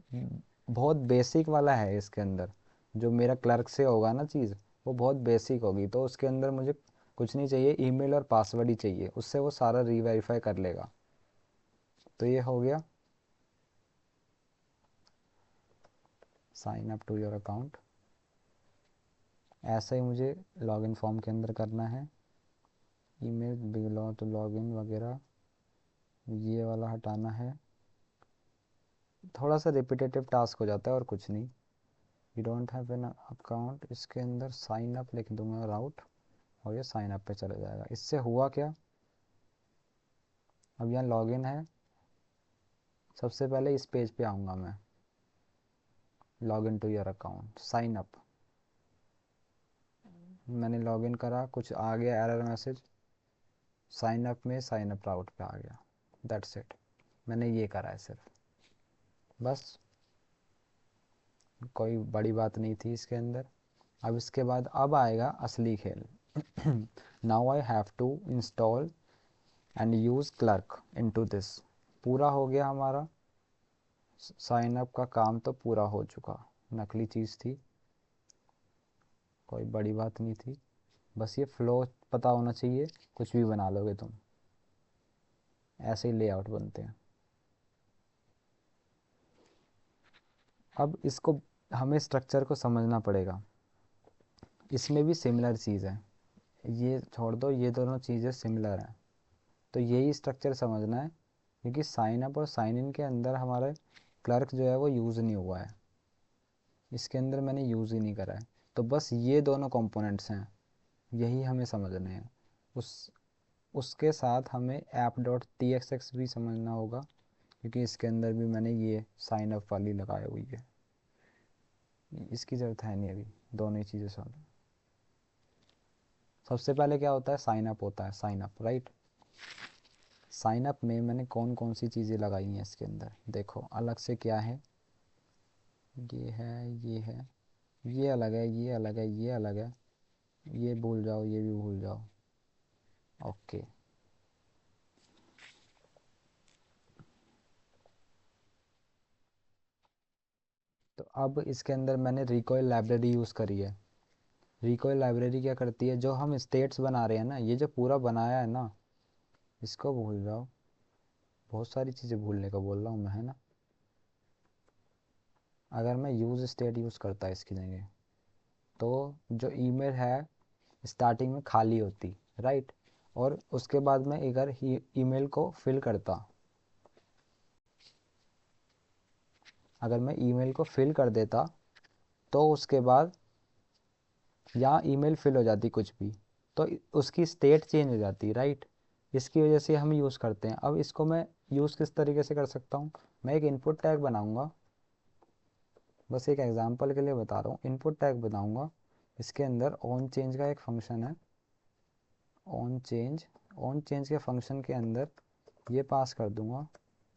बहुत बेसिक वाला है इसके अंदर। जो मेरा क्लर्क से होगा ना चीज़, वो बहुत बेसिक होगी, तो उसके अंदर मुझे कुछ नहीं चाहिए, ईमेल और पासवर्ड ही चाहिए, उससे वो सारा रीवेरीफाई कर लेगा। तो ये हो गया sign up to your account. ऐसा ही मुझे लॉगिन फॉर्म के अंदर करना है, ईमेल बिलोंग टू लॉगिन वगैरह, ये वाला हटाना है। थोड़ा सा रिपीटेटिव टास्क हो जाता है और कुछ नहीं। You don't have an account, इसके अंदर साइन अप लिख दूंगा राउट, और ये साइन अप पे चला जाएगा। इससे हुआ क्या, अब यहाँ लॉगिन है, सबसे पहले इस पेज पे आऊँगा मैं, login to your account, sign up. मैंने लॉगिन करा, कुछ आ गया एरर मैसेज, साइन अप में साइन अप राउट पे आ गया। दैट्स इट, मैंने ये करा है सिर्फ, बस कोई बड़ी बात नहीं थी इसके अंदर। अब इसके बाद अब आएगा असली खेल। Now I have to install and use Clerk into this. पूरा हो गया हमारा साइन अप का काम, तो पूरा हो चुका। नकली चीज़ थी, कोई बड़ी बात नहीं थी, बस ये फ्लो पता होना चाहिए, कुछ भी बना लोगे तुम, ऐसे ही लेआउट बनते हैं। अब इसको हमें स्ट्रक्चर को समझना पड़ेगा। इसमें भी सिमिलर चीज़ है, ये छोड़ दो, ये दोनों चीज़ें सिमिलर हैं, तो यही स्ट्रक्चर समझना है। क्योंकि साइन अप और साइन इन के अंदर हमारा क्लर्क जो है वो यूज़ नहीं हुआ है, इसके अंदर मैंने यूज़ ही नहीं करा है। तो बस ये दोनों कंपोनेंट्स हैं, यही हमें समझने हैं। उस उसके साथ हमें app dot T x x भी समझना होगा, क्योंकि इसके अंदर भी मैंने ये साइन अप वाली लगाई हुई है, इसकी ज़रूरत है नहीं अभी, दोनों ही चीज़ें समझ। सबसे पहले क्या होता है, साइन अप होता है, sign up right. Sign up में मैंने कौन कौन सी चीज़ें लगाई हैं इसके अंदर, देखो अलग से क्या है, ये है, ये है, ये अलग है, ये अलग है, ये अलग है, ये भूल जाओ, ये भी भूल जाओ। ओके, तो अब इसके अंदर मैंने रिकॉइल लाइब्रेरी यूज़ करी है। रिकॉइल लाइब्रेरी क्या करती है, जो हम स्टेट्स बना रहे हैं ना, ये जो पूरा बनाया है ना, इसको भूल जाओ, बहुत सारी चीज़ें भूलने का बोल रहा हूँ मैं, है ना। अगर मैं यूज़ स्टेट यूज़ करता इसकी जगह, तो जो ईमेल है स्टार्टिंग में खाली होती, राइट, और उसके बाद में अगर ईमेल को फिल करता, अगर मैं ईमेल को फिल कर देता, तो उसके बाद यहाँ ईमेल फिल हो जाती कुछ भी, तो उसकी स्टेट चेंज हो जाती, राइट। इसकी वजह से हम यूज़ करते हैं। अब इसको मैं यूज़ किस तरीके से कर सकता हूँ, मैं एक इनपुट टैग बनाऊँगा, बस एक एग्जांपल के लिए बता रहा हूँ, इनपुट टैग बनाऊँगा। इसके अंदर ऑन चेंज का एक फंक्शन है, ऑन चेंज, ऑन चेंज के फंक्शन के अंदर ये पास कर दूंगा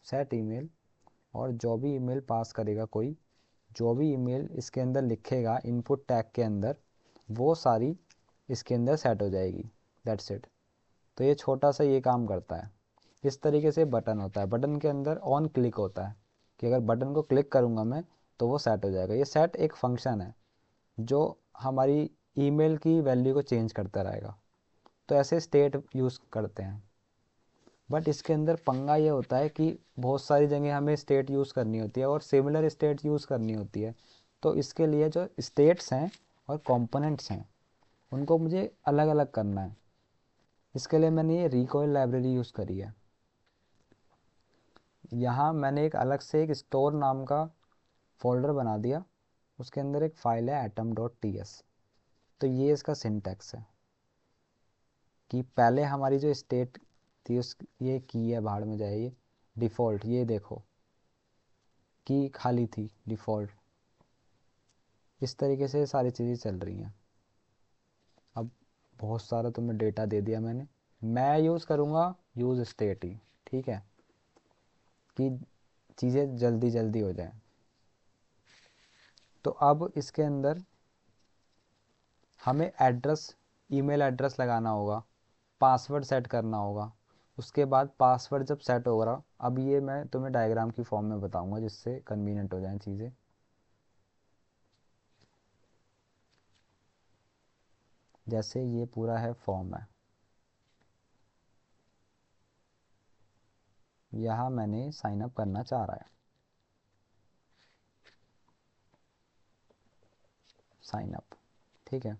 सेट ईमेल, और जो भी ईमेल पास करेगा कोई, जो भी ईमेल इसके अंदर लिखेगा इनपुट टैग के अंदर, वो सारी इसके अंदर सेट हो जाएगी। That's it. तो ये छोटा सा ये काम करता है। इस तरीके से बटन होता है, बटन के अंदर ऑन क्लिक होता है, कि अगर बटन को क्लिक करूँगा मैं तो वो सेट हो जाएगा। ये सेट एक फंक्शन है जो हमारी ईमेल की वैल्यू को चेंज करता रहेगा। तो ऐसे स्टेट यूज़ करते हैं। बट इसके अंदर पंगा ये होता है कि बहुत सारी जगह हमें स्टेट यूज़ करनी होती है और सिमिलर स्टेट यूज़ करनी होती है। तो इसके लिए जो स्टेट्स हैं और कंपोनेंट्स हैं, उनको मुझे अलग अलग करना है। इसके लिए मैंने ये रिकॉइल लाइब्रेरी यूज़ करी है। यहाँ मैंने एक अलग से एक स्टोर नाम का फोल्डर बना दिया, उसके अंदर एक फ़ाइल है atom.ts। तो ये इसका सिंटैक्स है कि पहले हमारी जो स्टेट थी उस, ये की है भाड़ में जाए, ये डिफ़ॉल्ट, ये देखो की खाली थी डिफ़ॉल्ट। इस तरीके से सारी चीज़ें चल रही हैं। अब बहुत सारा तुम्हें डेटा दे दिया मैंने, मैं यूज़ करूँगा यूज़ स्टेट ही, ठीक है, कि चीज़ें जल्दी जल्दी हो जाएं। तो अब इसके अंदर हमें एड्रेस, ईमेल एड्रेस लगाना होगा, पासवर्ड सेट करना होगा, उसके बाद पासवर्ड जब सेट होगा, अब ये मैं तुम्हें डायग्राम की फॉर्म में बताऊंगा जिससे कन्वीनियंट हो जाए चीज़ें। जैसे ये पूरा है फॉर्म है, यहाँ मैंने साइन अप करना चाह रहा है, साइन अप, ठीक है।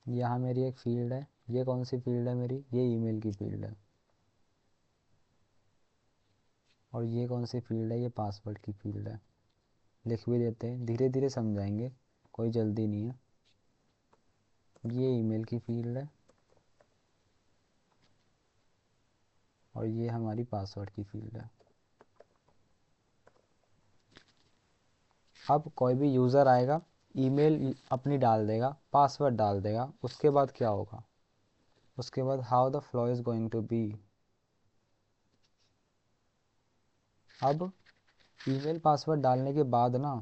यहाँ मेरी एक फील्ड है, ये कौन सी फील्ड है मेरी, ये ईमेल की फील्ड है। और ये कौन सी फील्ड है, ये पासवर्ड की फील्ड है। लिख भी देते हैं, धीरे धीरे समझाएंगे, कोई जल्दी नहीं है। ये ईमेल की फील्ड है और ये हमारी पासवर्ड की फील्ड है। अब कोई भी यूज़र आएगा, ईमेल अपनी डाल देगा, पासवर्ड डाल देगा, उसके बाद क्या होगा, उसके बाद how the flow is going to be. अब ईमेल पासवर्ड डालने के बाद ना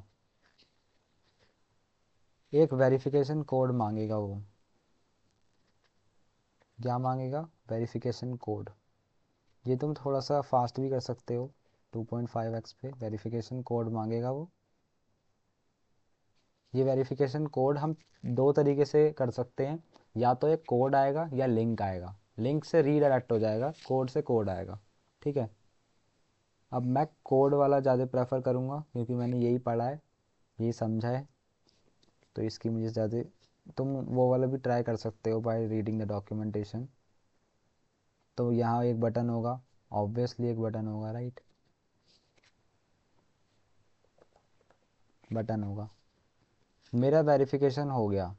एक वेरिफिकेशन कोड मांगेगा वो। क्या मांगेगा, वेरिफिकेशन कोड। ये तुम थोड़ा सा फास्ट भी कर सकते हो, 2.5x पे वेरिफिकेशन कोड मांगेगा वो। ये वेरिफिकेशन कोड हम दो तरीके से कर सकते हैं, या तो एक कोड आएगा या लिंक आएगा। लिंक से रीडायरेक्ट हो जाएगा, कोड से कोड आएगा, ठीक है। अब मैं कोड वाला ज़्यादा प्रेफर करूँगा क्योंकि मैंने यही पढ़ा है, यही समझा है, तो इसकी मुझे ज़्यादा। तुम वो वाला भी ट्राई कर सकते हो बाय रीडिंग द डॉक्यूमेंटेशन। तो यहाँ एक बटन होगा, ऑब्वियसली एक बटन होगा, राइट, बटन होगा। मेरा वेरिफिकेशन हो गया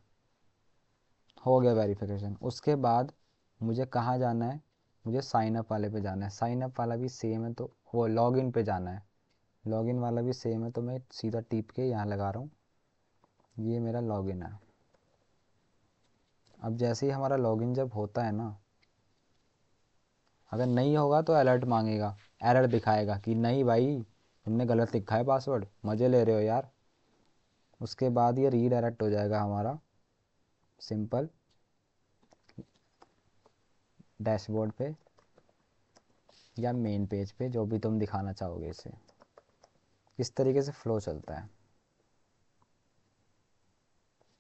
वेरिफिकेशन। उसके बाद मुझे कहाँ जाना है, मुझे साइन अप वाले पे जाना है। साइन अप वाला भी सेम है, तो वो लॉगिन पे जाना है। लॉगिन वाला भी सेम है, तो मैं सीधा टिप के यहाँ लगा रहा हूँ, ये मेरा लॉगिन है। अब जैसे ही हमारा लॉगिन जब होता है ना, अगर नहीं होगा तो अलर्ट मांगेगा, एरर दिखाएगा कि नहीं भाई तुमने गलत लिखा है पासवर्ड, मज़े ले रहे हो यार। उसके बाद ये रीडायरेक्ट हो जाएगा हमारा सिंपल डैशबोर्ड पे या मेन पेज पे, जो भी तुम दिखाना चाहोगे इसे। इस तरीके से फ़्लो चलता है।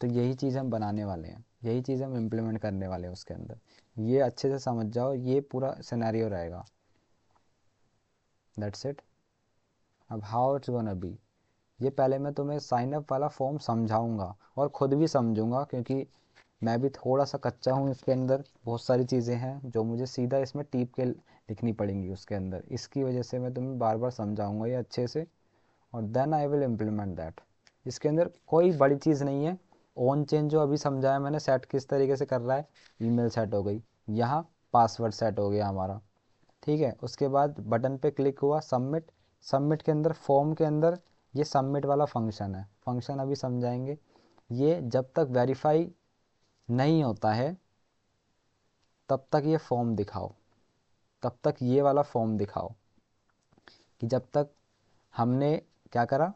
तो यही चीज़ हम बनाने वाले हैं, यही चीज़ हम इम्प्लीमेंट करने वाले हैं उसके अंदर। ये अच्छे से समझ जाओ, ये पूरा सिनेरियो रहेगा, दैट्स इट। अब हाउ इट्स गोना बी, ये पहले मैं तुम्हें साइन अप वाला फॉर्म समझाऊंगा और ख़ुद भी समझूंगा, क्योंकि मैं भी थोड़ा सा कच्चा हूँ इसके अंदर। बहुत सारी चीज़ें हैं जो मुझे सीधा इसमें टीप के लिखनी पड़ेंगी उसके अंदर, इसकी वजह से मैं तुम्हें बार बार समझाऊंगा ये अच्छे से, और then I will implement that. इसके अंदर कोई बड़ी चीज़ नहीं है। ऑन चेन जो अभी समझाया मैंने, सेट किस तरीके से कर रहा है, ईमेल सेट हो गई, यहाँ पासवर्ड सेट हो गया हमारा, ठीक है। उसके बाद बटन पे क्लिक हुआ, सबमिट। सबमिट के अंदर फॉर्म के अंदर ये सबमिट वाला फंक्शन है, फंक्शन अभी समझाएंगे। ये जब तक वेरीफाई नहीं होता है तब तक ये फॉर्म दिखाओ, तब तक ये वाला फॉर्म दिखाओ, कि जब तक हमने क्या करा,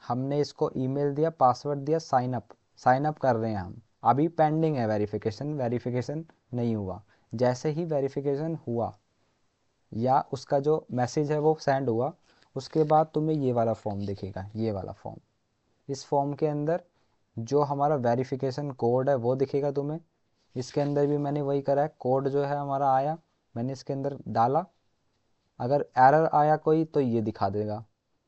हमने इसको ईमेल दिया, पासवर्ड दिया, साइन अप कर रहे हैं हम, अभी पेंडिंग है वेरिफिकेशन, वेरिफिकेशन नहीं हुआ। जैसे ही वेरिफिकेशन हुआ या उसका जो मैसेज है वो सेंड हुआ, उसके बाद तुम्हें ये वाला फॉर्म दिखेगा, ये वाला फॉर्म। इस फॉर्म के अंदर जो हमारा वेरिफिकेशन कोड है वो दिखेगा तुम्हें। इसके अंदर भी मैंने वही करा है, कोड जो है हमारा आया, मैंने इसके अंदर डाला, अगर एरर आया कोई तो ये दिखा देगा।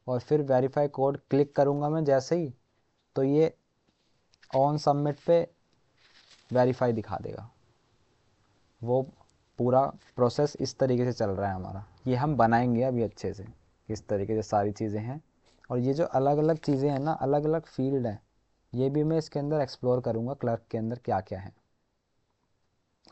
और फिर वेरीफाई कोड क्लिक करूँगा मैं जैसे ही, तो ये ऑन सबमिट पे वेरीफाई दिखा देगा। वो पूरा प्रोसेस इस तरीके से चल रहा है हमारा। ये हम बनाएंगे अभी अच्छे से, किस तरीके से सारी चीज़ें हैं। और ये जो अलग अलग चीज़ें हैं ना, अलग अलग फील्ड हैं, ये भी मैं इसके अंदर एक्सप्लोर करूँगा क्लर्क के अंदर क्या क्या है।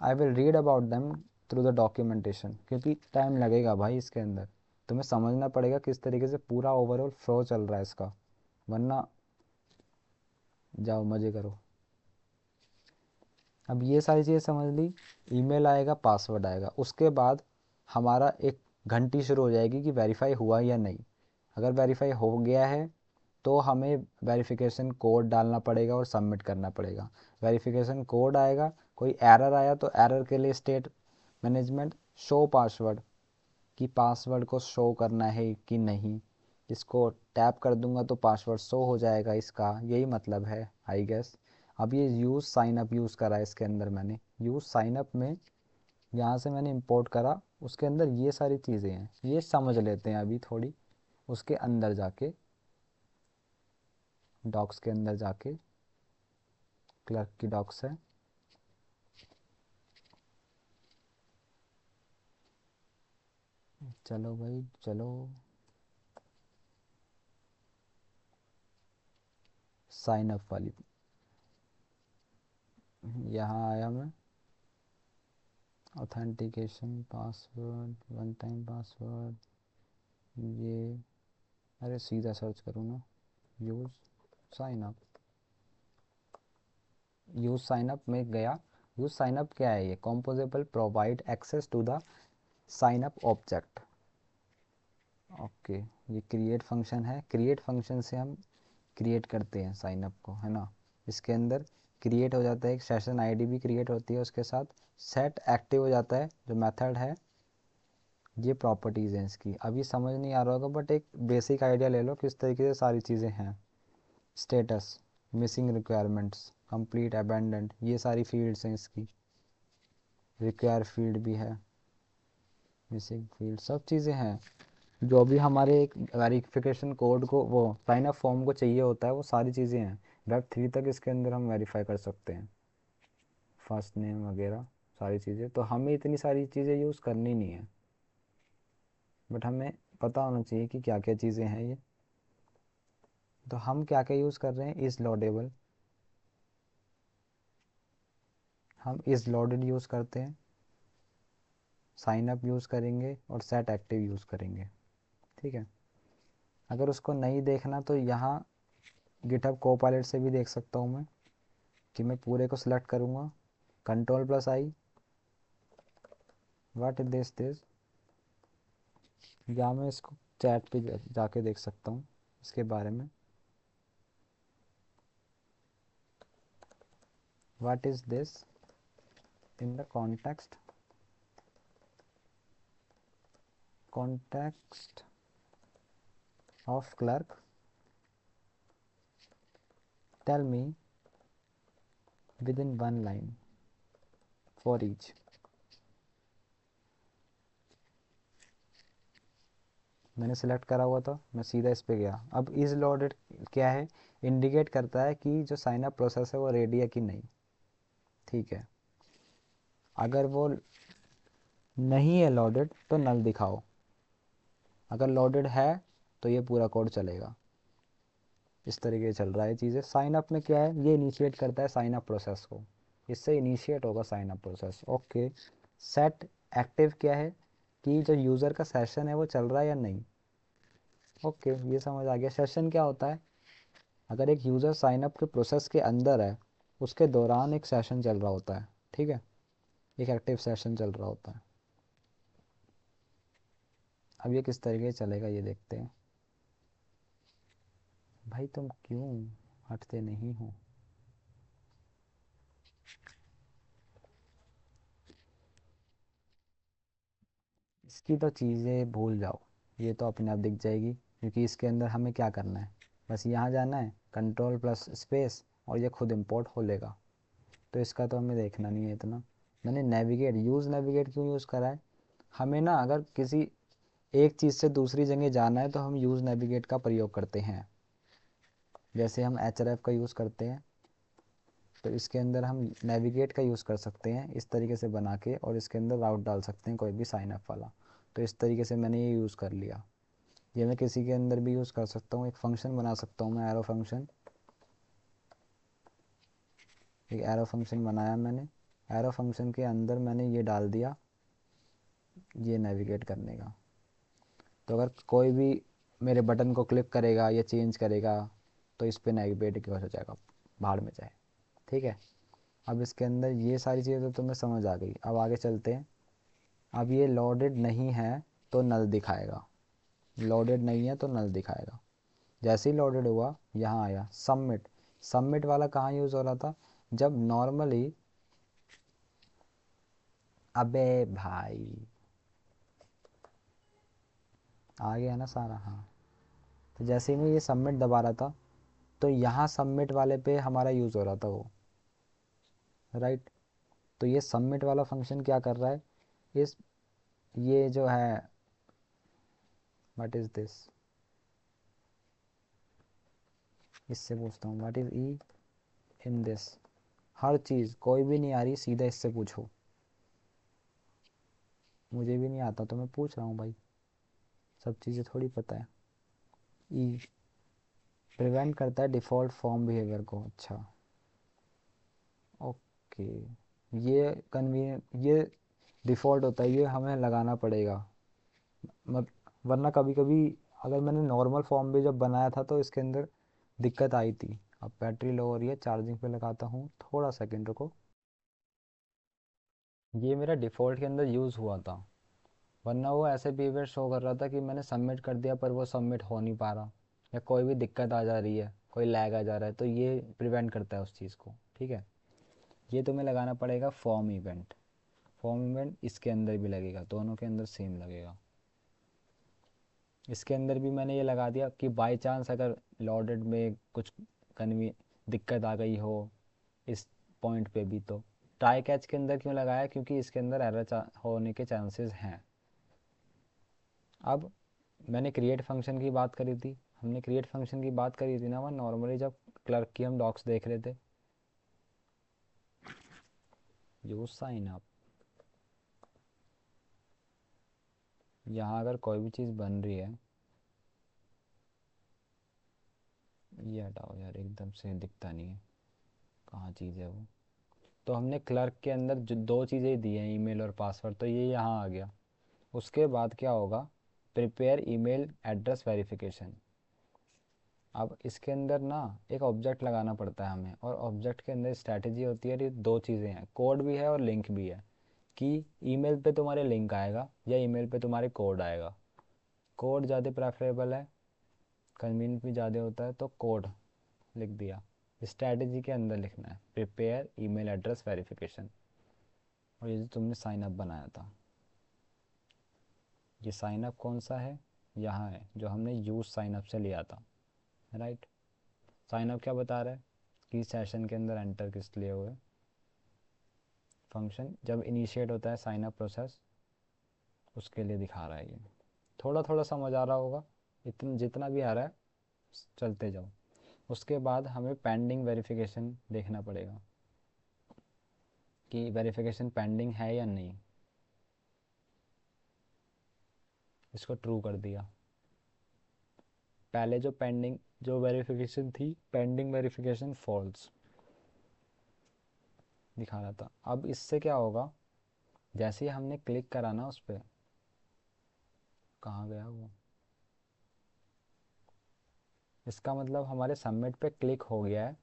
I will read about them through the documentation, क्योंकि टाइम लगेगा भाई इसके अंदर, तुम्हें समझना पड़ेगा किस तरीके से पूरा ओवरऑल फ्लो चल रहा है इसका, वरना जाओ मज़े करो। अब ये सारी चीज़ें समझ ली, ईमेल आएगा, पासवर्ड आएगा, उसके बाद हमारा एक घंटी शुरू हो जाएगी कि वेरीफाई हुआ या नहीं। अगर वेरीफाई हो गया है तो हमें वेरिफिकेशन कोड डालना पड़ेगा और सबमिट करना पड़ेगा। वेरिफिकेशन कोड आएगा, कोई एरर आया तो एरर के लिए स्टेट मैनेजमेंट, शो पासवर्ड कि पासवर्ड को शो करना है कि नहीं, इसको टैप कर दूंगा तो पासवर्ड शो हो जाएगा, इसका यही मतलब है आई गेस। अब ये यूज़ साइन अप यूज़ करा इसके अंदर मैंने, यूज़ साइन अप में यहाँ से मैंने इंपोर्ट करा, उसके अंदर ये सारी चीज़ें हैं, ये समझ लेते हैं अभी थोड़ी। उसके अंदर जाके, डॉक्स के अंदर जाके, क्लर्क की डॉक्स है, चलो भाई चलो, साइन अप वाली, यहाँ आया मैं, authentication password, one time password, ये, अरे सीधा सर्च करूँ ना, use sign up, use sign up में गया। यूज़ साइन अप क्या है, ये composable provide access to the sign up object. Okay, ये क्रिएट फंक्शन है, क्रिएट फंक्शन से हम क्रिएट करते हैं साइन अप को, है ना। इसके अंदर क्रिएट हो जाता है, एक सेशन आईडी भी क्रिएट होती है उसके साथ, सेट एक्टिव हो जाता है जो मेथड है। ये प्रॉपर्टीज़ हैं इसकी, अभी समझ नहीं आ रहा होगा बट एक बेसिक आइडिया ले लो किस तरीके से सारी चीज़ें हैं। Status, missing requirements, complete, abandoned, ये सारी फील्ड्स हैं इसकी, रिक्वायर फील्ड भी है, मिसिंग फील्ड, सब चीज़ें हैं जो भी हमारे एक वेरिफिकेशन कोड को, वो साइन अप फॉर्म को चाहिए होता है, वो सारी चीज़ें हैं। वेब 3 तक इसके अंदर हम वेरीफाई कर सकते हैं, फर्स्ट नेम वगैरह सारी चीज़ें, तो हमें इतनी सारी चीज़ें यूज़ करनी नहीं है, बट हमें पता होना चाहिए कि क्या क्या चीज़ें हैं ये। तो हम क्या क्या यूज़ कर रहे हैं, इज़ लोडेबल, हम इज़ लोडेड यूज़ करते हैं, साइन अप यूज़ करेंगे और सेट एक्टिव यूज़ करेंगे, ठीक है। अगर उसको नहीं देखना तो यहाँ गिटहब कोपायलट से भी देख सकता हूँ मैं, कि मैं पूरे को सिलेक्ट करूँगा, Ctrl+I, व्हाट इज दिस, या मैं इसको चैट पे जाके देख सकता हूँ इसके बारे में, what is this in the context of Clerk, tell me within one line for each. मैंने सेलेक्ट करा हुआ था, मैं सीधा इस पे गया। अब इज लोडेड क्या है, इंडिकेट करता है कि जो साइन अप प्रोसेस है वो रेडी है कि नहीं, ठीक है। अगर वो नहीं है लोडेड तो नल दिखाओ, अगर लोडेड है तो ये पूरा कोड चलेगा। इस तरीके से चल रहा है चीज़ें। साइन अप में क्या है, ये इनिशिएट करता है साइन अप प्रोसेस को, इससे इनिशिएट होगा sign up process, okay. Set active क्या है, कि जो यूज़र का सेशन है वो चल रहा है या नहीं, ओके, ये समझ आ गया। सेशन क्या होता है, अगर एक यूज़र साइन अप के प्रोसेस के अंदर है, उसके दौरान एक सेशन चल रहा होता है, ठीक है, एक एक्टिव सेशन चल रहा होता है। अब ये किस तरीके से चलेगा ये देखते हैं। भाई तुम क्यों हटते नहीं हो, इसकी तो चीज़ें भूल जाओ, ये तो अपने आप दिख जाएगी, क्योंकि इसके अंदर हमें क्या करना है, बस यहाँ जाना है, Ctrl+स्पेस, और ये खुद इंपोर्ट हो लेगा। तो इसका तो हमें देखना नहीं है इतना। मैंने नेविगेट, यूज़ नेविगेट क्यों यूज़ करा है, हमें ना अगर किसी एक चीज़ से दूसरी जगह जाना है तो हम यूज़ नेविगेट का प्रयोग करते हैं, जैसे हम href का यूज़ करते हैं, तो इसके अंदर हम नेविगेट का यूज़ कर सकते हैं इस तरीके से बना के, और इसके अंदर राउट डाल सकते हैं कोई भी साइन अप वाला। तो इस तरीके से मैंने ये यूज़ कर लिया। ये मैं किसी के अंदर भी यूज़ कर सकता हूँ, एक फ़ंक्शन बना सकता हूँ मैं, एरो फंक्शन, एक एरो फंक्शन बनाया मैंने, एरो फंक्शन के अंदर मैंने ये डाल दिया, ये नेविगेट करने का। तो अगर कोई भी मेरे बटन को क्लिक करेगा या चेंज करेगा तो इस पर नेविगेट हो जाएगा, भाड़ में जाए, ठीक है। अब इसके अंदर ये सारी चीज़ें तो तुम्हें समझ आ गई, अब आगे चलते हैं। अब ये लोडेड नहीं है तो नल दिखाएगा, लोडेड नहीं है तो नल दिखाएगा। जैसे ही लोडेड हुआ यहाँ आया सबमिट, सबमिट वाला कहाँ यूज़ हो रहा था, जब नॉर्मली, अबे भाई आ गया ना सारा, हाँ। तो जैसे ही मैं ये सबमिट दबा रहा था, तो यहाँ सबमिट वाले पे हमारा यूज़ हो रहा था वो, राइट। तो ये सबमिट वाला फंक्शन क्या कर रहा है, इस ये जो है, व्हाट इज़ दिस, इससे पूछता हूँ what is e in this. हर चीज़ कोई भी नहीं आ रही, सीधा इससे पूछो। मुझे भी नहीं आता तो मैं पूछ रहा हूँ भाई, सब चीज़ें थोड़ी पता है। ई प्रिवेंट करता है डिफ़ॉल्ट फॉर्म बिहेवियर को, अच्छा ओके। ये कन्वीनियंट, ये डिफ़ॉल्ट होता है, ये हमें लगाना पड़ेगा। मत वरना कभी कभी अगर मैंने नॉर्मल फॉर्म भी जब बनाया था तो इसके अंदर दिक्कत आई थी। अब बैटरी लो हो रही है, चार्जिंग पे लगाता हूँ, थोड़ा सेकंड रुको। ये मेरा डिफ़ॉल्ट के अंदर यूज़ हुआ था, वरना वो ऐसे बिहेवियर शो कर रहा था कि मैंने सबमिट कर दिया पर वो सबमिट हो नहीं पा रहा, या कोई भी दिक्कत आ जा रही है, कोई लैग आ जा रहा है, तो ये प्रिवेंट करता है उस चीज़ को, ठीक है। ये तुम्हें लगाना पड़ेगा फॉर्म इवेंट। फॉर्म इवेंट इसके अंदर भी लगेगा, दोनों के अंदर सेम लगेगा। इसके अंदर भी मैंने ये लगा दिया कि बाय चांस अगर लोडेड में कुछ कन्वी दिक्कत आ गई हो इस पॉइंट पे भी, तो ट्राई कैच के अंदर क्यों लगाया, क्योंकि इसके अंदर एरर होने के चांसेस हैं। अब मैंने क्रिएट फंक्शन की बात करी थी, हमने क्रिएट फंक्शन की बात करी थी ना वहाँ नॉर्मली जब क्लर्क की हम डॉक्स देख रहे थे। यूज साइन अप, यहाँ अगर कोई भी चीज़ बन रही है, ये हटाओ यार, एकदम से दिखता नहीं है कहाँ चीज़ है वो। तो हमने क्लर्क के अंदर जो दो चीज़ें दी हैं, ईमेल और पासवर्ड, तो ये यहाँ आ गया। उसके बाद क्या होगा, प्रिपेयर ईमेल एड्रेस वेरिफिकेशन। अब इसके अंदर ना एक ऑब्जेक्ट लगाना पड़ता है हमें, और ऑब्जेक्ट के अंदर स्ट्रैटेजी होती है, ये दो चीज़ें हैं, कोड भी है और लिंक भी है। कि ईमेल पे तुम्हारे लिंक आएगा या ईमेल पे तुम्हारे कोड आएगा। कोड ज़्यादा प्रेफरेबल है, कन्वीनियंट भी ज़्यादा होता है, तो कोड लिख दिया। स्ट्रैटेजी के अंदर लिखना है प्रिपेयर ईमेल एड्रेस वेरिफिकेशन। और ये जो तुमने साइन अप बनाया था, ये साइन अप कौन सा है, यहाँ है जो हमने यूज साइन अप से लिया था, राइट। साइन अप क्या बता रहा है कि सेशन के अंदर एंटर किस लिए हुए, फंक्शन जब इनिशिएट होता है साइन अप प्रोसेस उसके लिए दिखा रहा है ये। थोड़ा थोड़ा समझ आ रहा होगा, इतना जितना भी आ रहा है चलते जाओ। उसके बाद हमें पेंडिंग वेरिफिकेशन देखना पड़ेगा कि वेरिफिकेशन पेंडिंग है या नहीं। इसको ट्रू कर दिया। पहले जो पेंडिंग जो वेरिफिकेशन थी, पेंडिंग वेरिफिकेशन फॉल्स दिखा रहा था। अब इससे क्या होगा, जैसे ही हमने क्लिक करा ना उस पर, कहाँ गया वो, इसका मतलब हमारे सबमिट पे क्लिक हो गया है,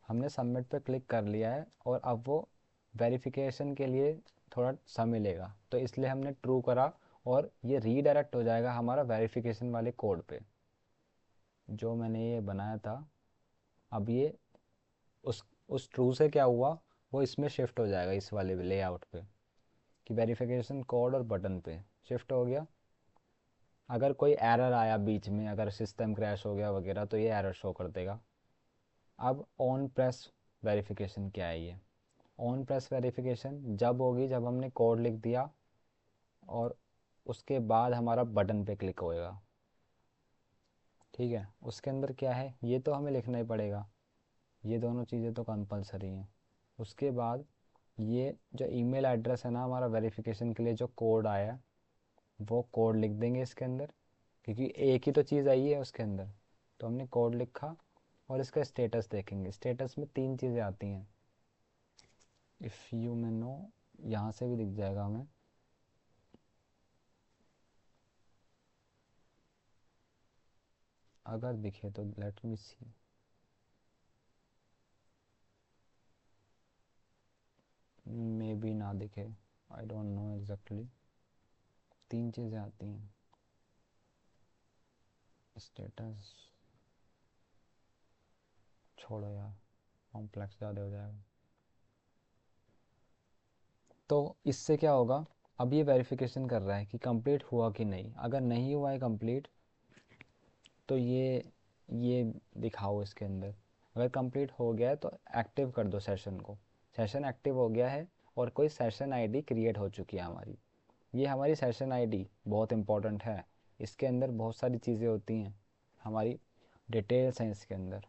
हमने सबमिट पे क्लिक कर लिया है, और अब वो वेरिफिकेशन के लिए थोड़ा समय लेगा, तो इसलिए हमने ट्रू करा, और ये रीडायरेक्ट हो जाएगा हमारा वेरिफिकेशन वाले कोड पे जो मैंने ये बनाया था। अब ये उस ट्रू से क्या हुआ, वो इसमें शिफ्ट हो जाएगा इस वाले लेआउट पे, कि वेरिफिकेशन कोड और बटन पे शिफ्ट हो गया। अगर कोई एरर आया बीच में, अगर सिस्टम क्रैश हो गया वगैरह, तो ये एरर शो कर देगा। अब ऑन प्रेस वेरिफिकेशन क्या है, ये ऑन प्रेस वेरिफिकेशन जब होगी जब हमने कोड लिख दिया और उसके बाद हमारा बटन पे क्लिक होएगा, ठीक है। उसके अंदर क्या है ये तो हमें लिखना ही पड़ेगा, ये दोनों चीज़ें तो कंपलसरी हैं। उसके बाद ये जो ईमेल एड्रेस है ना हमारा वेरिफिकेशन के लिए जो कोड आया, वो कोड लिख देंगे इसके अंदर, क्योंकि एक ही तो चीज़ आई है उसके अंदर। तो हमने कोड लिखा, और इसका स्टेटस देखेंगे। स्टेटस में तीन चीज़ें आती हैं, इफ़ यू मे नो, यहाँ से भी दिख जाएगा हमें। अगर दिखे तो let me C, may be ना दिखे, आई डोंट नो एग्जैक्टली। तीन चीज़ें आती हैं, स्टेटस, छोड़ो यार, कॉम्प्लेक्स ज़्यादा हो जाएगा। तो इससे क्या होगा, अब ये वेरिफिकेशन कर रहा है कि कंप्लीट हुआ कि नहीं। अगर नहीं हुआ है कंप्लीट तो ये दिखाओ इसके अंदर। अगर कंप्लीट हो गया है तो एक्टिव कर दो सेशन को। सेशन एक्टिव हो गया है और कोई सेशन आईडी क्रिएट हो चुकी है हमारी। ये हमारी सेशन आईडी बहुत इंपॉर्टेंट है। इसके अंदर बहुत सारी चीज़ें होती हैं, हमारी डिटेल्स हैं इसके अंदर।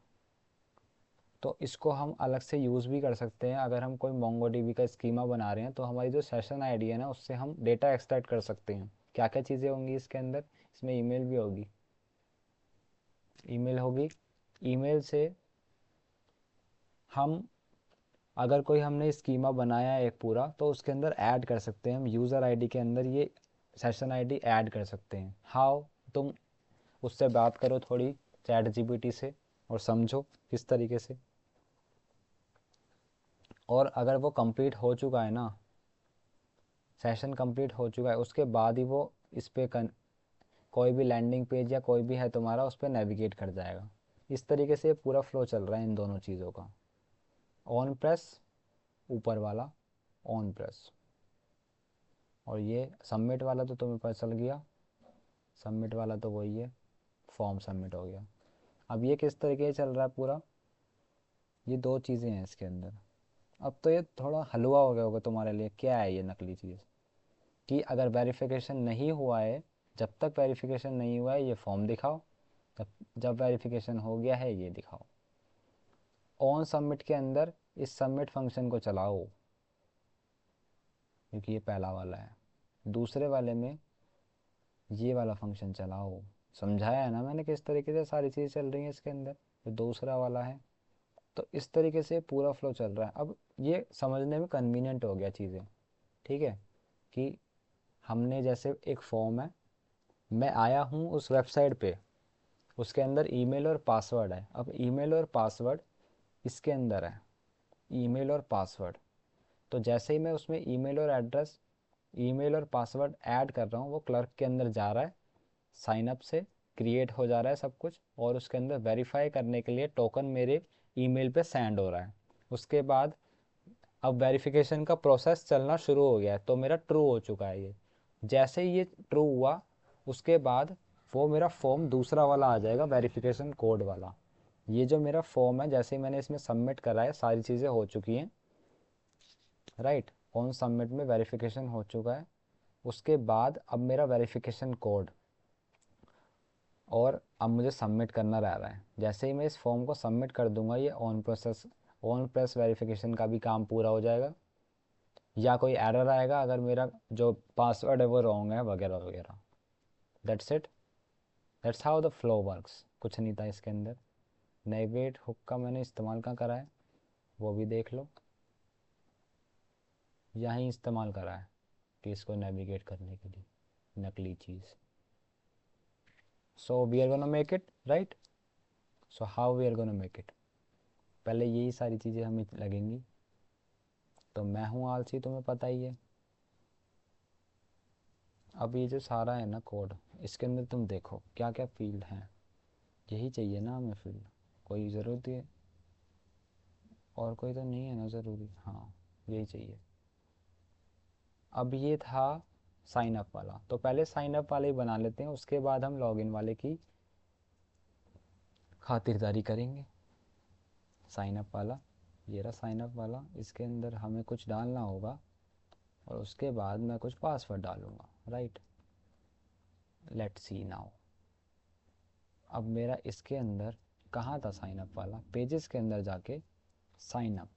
तो इसको हम अलग से यूज़ भी कर सकते हैं। अगर हम कोई मोंगोडीबी का स्कीमा बना रहे हैं तो हमारी जो सेशन आईडी है ना, उससे हम डेटा एक्सट्रैक्ट कर सकते हैं। क्या क्या चीज़ें होंगी इसके अंदर, इसमें ईमेल भी होगी। ईमेल होगी, ईमेल से हम, अगर कोई हमने स्कीमा बनाया है एक पूरा, तो उसके अंदर ऐड कर सकते हैं हम यूज़र आईडी के अंदर ये सेशन आईडी ऐड कर सकते हैं। हाउ, तुम उससे बात करो थोड़ी चैट जीपीटी से और समझो किस तरीके से। और अगर वो कंप्लीट हो चुका है ना, सेशन कंप्लीट हो चुका है, उसके बाद ही वो इस पे कोई भी लैंडिंग पेज या कोई भी है तुम्हारा, उस पर नेविगेट कर जाएगा। इस तरीके से पूरा फ्लो चल रहा है इन दोनों चीज़ों का। ऑन प्रेस ऊपर वाला, ऑन प्रेस, और ये सबमिट वाला तो तुम्हें पता चल गया। सबमिट वाला तो वही है, फॉर्म सबमिट हो गया। अब ये किस तरीके से चल रहा है पूरा, ये दो चीज़ें हैं इसके अंदर। अब तो ये थोड़ा हलवा हो गया होगा तुम्हारे लिए, क्या है ये नकली चीज़, कि अगर वेरिफिकेशन नहीं हुआ है, जब तक वेरिफिकेशन नहीं हुआ है ये फॉर्म दिखाओ, जब जब वेरिफिकेशन हो गया है ये दिखाओ। ऑन सबमिट के अंदर इस सबमिट फंक्शन को चलाओ, क्योंकि ये पहला वाला है। दूसरे वाले में ये वाला फंक्शन चलाओ। समझाया है ना मैंने किस तरीके से सारी चीज़ें चल रही हैं इसके अंदर। ये दूसरा वाला है। तो इस तरीके से पूरा फ्लो चल रहा है। अब ये समझने में कन्वीनियंट हो गया चीज़ें, ठीक है। कि हमने जैसे एक फॉर्म है, मैं आया हूँ उस वेबसाइट पे, उसके अंदर ईमेल और पासवर्ड है। अब ईमेल और पासवर्ड इसके अंदर है, ईमेल और पासवर्ड। तो जैसे ही मैं उसमें ईमेल और एड्रेस, ईमेल और पासवर्ड ऐड कर रहा हूँ, वो क्लर्क के अंदर जा रहा है, साइन अप से क्रिएट हो जा रहा है सब कुछ, और उसके अंदर वेरीफाई करने के लिए टोकन मेरे ईमेल पे सेंड हो रहा है। उसके बाद अब वेरिफिकेशन का प्रोसेस चलना शुरू हो गया है, तो मेरा ट्रू हो चुका है ये। जैसे ही ये ट्रू हुआ, उसके बाद वो मेरा फॉर्म दूसरा वाला आ जाएगा, वेरिफिकेशन कोड वाला। ये जो मेरा फॉर्म है, जैसे ही मैंने इसमें सबमिट करा है, सारी चीज़ें हो चुकी हैं, राइट। ऑन सबमिट में वेरिफिकेशन हो चुका है। उसके बाद अब मेरा वेरिफिकेशन कोड, और अब मुझे सबमिट करना रह रहा है। जैसे ही मैं इस फॉर्म को सबमिट कर दूंगा, ये ऑन प्रेस वेरिफिकेशन का भी काम पूरा हो जाएगा। या कोई एरर आएगा अगर मेरा जो पासवर्ड है वो रॉन्ग है, वगैरह वगैरह। That's it, that's how the flow works. कुछ नहीं था इसके अंदर। नेविगेट हुक का मैंने इस्तेमाल कहाँ करा है वो भी देख लो, यहीं इस्तेमाल करा है कि इसको नेविगेट करने के लिए, नकली चीज़। So we are gonna make it, right. So how we are gonna make it, पहले यही सारी चीज़ें हमें लगेंगी। तो मैं हूँ आलसी, तुम्हें पता ही है। अब ये जो सारा है ना कोड, इसके अंदर तुम देखो क्या क्या फील्ड हैं। यही चाहिए ना हमें फील्ड, कोई ज़रूरत है और कोई तो नहीं है ना ज़रूरी, हाँ यही चाहिए। अब ये था साइन अप वाला, तो पहले साइन अप वाले ही बना लेते हैं, उसके बाद हम लॉगिन वाले की खातिरदारी करेंगे। साइन अप वाला, ये रहा साइन अप वाला। इसके अंदर हमें कुछ डालना होगा और उसके बाद मैं कुछ पासवर्ड डालूँगा, राइट। Let's see now. अब मेरा इसके अंदर कहाँ था साइन अप वाला, पेजेस के अंदर जाके साइन अप,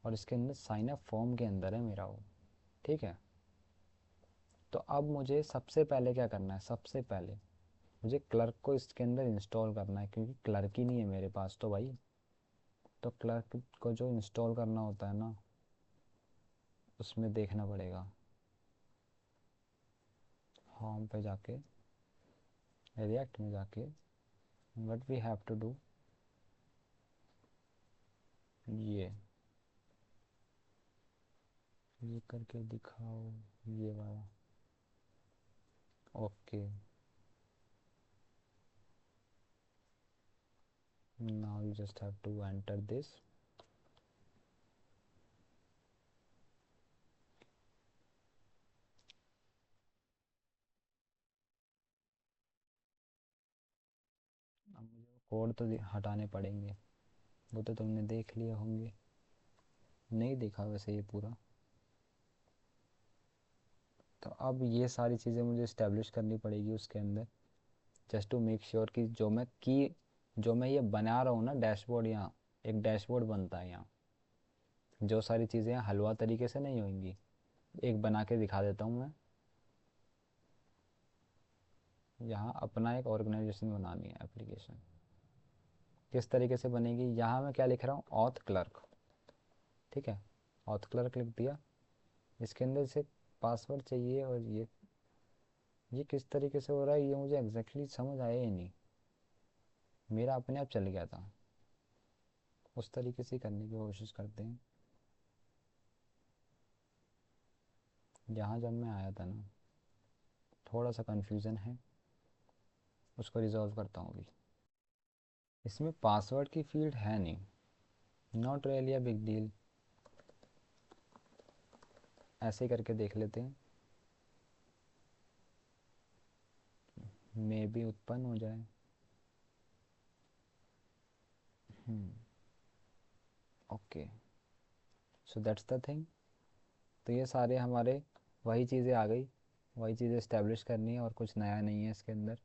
और इसके अंदर साइन अप फॉर्म के अंदर है मेरा वो, ठीक है। तो अब मुझे सबसे पहले क्या करना है, सबसे पहले मुझे क्लर्क को इसके अंदर इंस्टॉल करना है, क्योंकि क्लर्क ही नहीं है मेरे पास तो भाई। तो क्लर्क को जो इंस्टॉल करना होता है ना, उसमें देखना पड़ेगा, होम पे जाके रिएक्ट में जाके, what we have to do, ये करके दिखाओ, ये वाला, okay. now you just have to enter this. अब मुझे कोड तो हटाने पड़ेंगे, वो तो तुमने देख लिए होंगे, नहीं देखा वैसे ये पूरा। तो अब ये सारी चीज़ें मुझे इस्टेब्लिश करनी पड़ेगी उसके अंदर, जस्ट टू मेक श्योर कि जो मैं ये बना रहा हूँ ना डैशबोर्ड, यहाँ एक डैशबोर्ड बनता है यहाँ, जो सारी चीज़ें यहाँ हलवा तरीके से नहीं होंगी। एक बना के दिखा देता हूँ मैं। यहाँ अपना एक ऑर्गेनाइजेशन बनानी है एप्लीकेशन, किस तरीके से बनेगी। यहाँ मैं क्या लिख रहा हूँ, ऑथ क्लर्क, ठीक है, ऑथ क्लर्क लिख दिया। इसके अंदर से पासवर्ड चाहिए, और ये किस तरीके से हो रहा है ये मुझे एग्जैक्टली समझ आया ही नहीं, मेरा अपने आप चल गया था। उस तरीके से करने की कोशिश करते हैं। यहाँ जब मैं आया था ना, थोड़ा सा कन्फ्यूज़न है, उसको रिजॉल्व करता हूँ अभी। इसमें पासवर्ड की फील्ड है नहीं, not really a big deal, ऐसे करके देख लेते हैं, मे भी उत्पन्न हो जाए। Okay, so that's the thing. तो ये सारे हमारे वही चीज़ें आ गई, वही चीज़ें इस्टेब्लिश करनी है, और कुछ नया नहीं है इसके अंदर,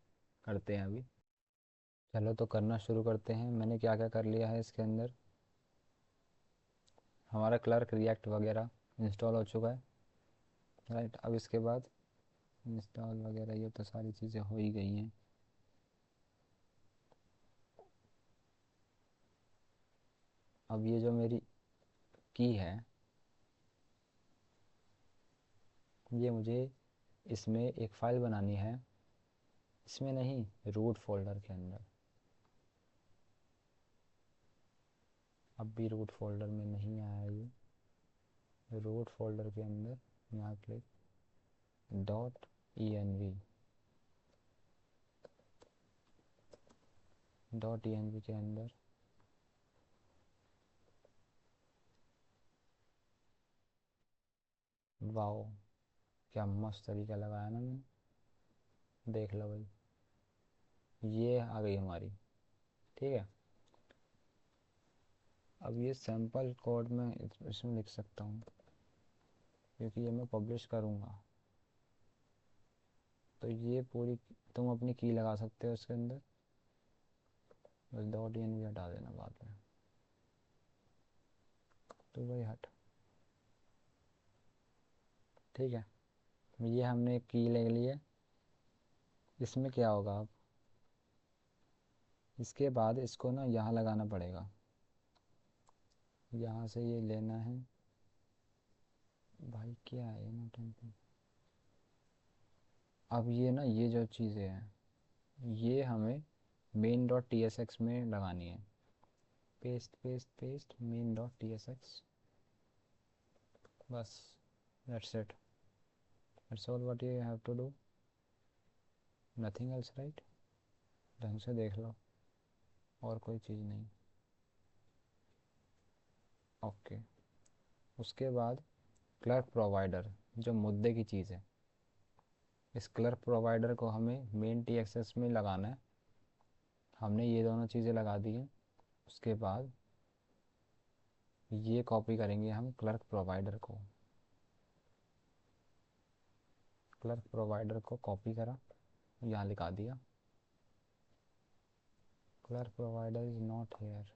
करते हैं अभी। चलो तो करना शुरू करते हैं। मैंने क्या क्या कर लिया है इसके अंदर, हमारा क्लर्क रिएक्ट वगैरह इंस्टॉल हो चुका है, राइट। अब इसके बाद इंस्टॉल वगैरह ये तो सारी चीज़ें हो ही गई हैं। अब ये जो मेरी की है, ये मुझे इसमें एक फ़ाइल बनानी है, इसमें नहीं, रूट फोल्डर के अंदर। अब भी रूट फोल्डर में नहीं आया ये, रूट फोल्डर के अंदर यहाँ click, dot ENV, dot ENV के अंदर वाओ, क्या मस्त तरीका लगाया ना मैंने, देख लो भाई, ये आ गई हमारी, ठीक है। अब ये सैम्पल कोड में इसमें लिख सकता हूँ, क्योंकि ये मैं पब्लिश करूँगा। तो ये पूरी तुम अपनी की लगा सकते हो इसके अंदर, बस डॉट ENV हटा देना बाद में, तो भाई हट, ठीक है। ये हमने एक की ले ली है। इसमें क्या होगा अब, इसके बाद इसको ना यहाँ लगाना पड़ेगा, यहाँ से ये लेना है भाई, क्या है ये नोटेशन। अब ये ना, ये जो चीज़ें हैं ये हमें मेन डॉट TSX में लगानी है, paste paste paste main dot TSX, बस, that's it, that's all what you have to do, nothing else, right. ढंग से देख लो, और कोई चीज़ नहीं। ओके, उसके बाद क्लर्क प्रोवाइडर, जो मुद्दे की चीज़ है, इस क्लर्क प्रोवाइडर को हमें मेन TSX में लगाना है। हमने ये दोनों चीज़ें लगा दी हैं। उसके बाद ये कॉपी करेंगे हम क्लर्क प्रोवाइडर को, क्लर्क प्रोवाइडर को कॉपी करा, यहाँ लिखा दिया, clerk provider is not here.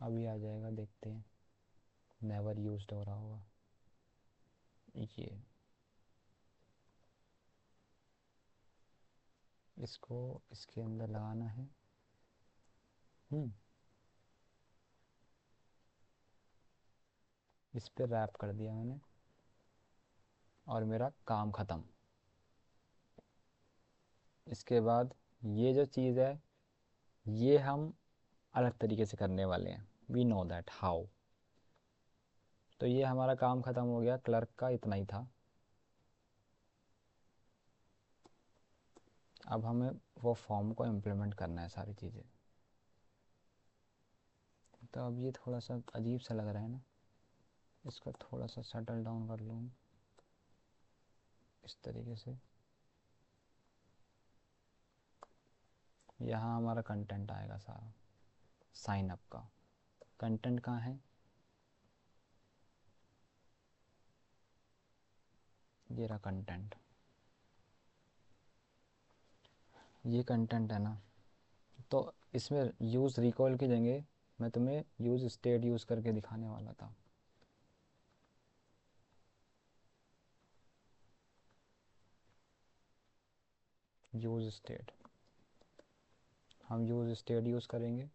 अभी आ जाएगा, देखते हैं, नेवर यूज्ड हो रहा होगा ये। इसको इसके अंदर लगाना है। इस पर रैप कर दिया मैंने, और मेरा काम ख़त्म। इसके बाद ये जो चीज़ है, ये हम अलग तरीके से करने वाले हैं, वी नो दैट हाउ। तो ये हमारा काम ख़त्म हो गया, क्लर्क का इतना ही था। अब हमें वो फॉर्म को इम्प्लीमेंट करना है सारी चीज़ें। तो अब ये थोड़ा सा अजीब सा लग रहा है ना, इसको थोड़ा सा सेटल डाउन कर लूँ इस तरीके से। यहाँ हमारा कंटेंट आएगा सारा साइन अप का। कंटेंट कहाँ है, ये रहा कंटेंट, ये कंटेंट है ना। तो इसमें यूज़ रिकॉल की जगह मैं तुम्हें यूज़ स्टेट यूज़ करके दिखाने वाला था। यूज़ स्टेट, हम यूज़ स्टेट यूज़ करेंगे।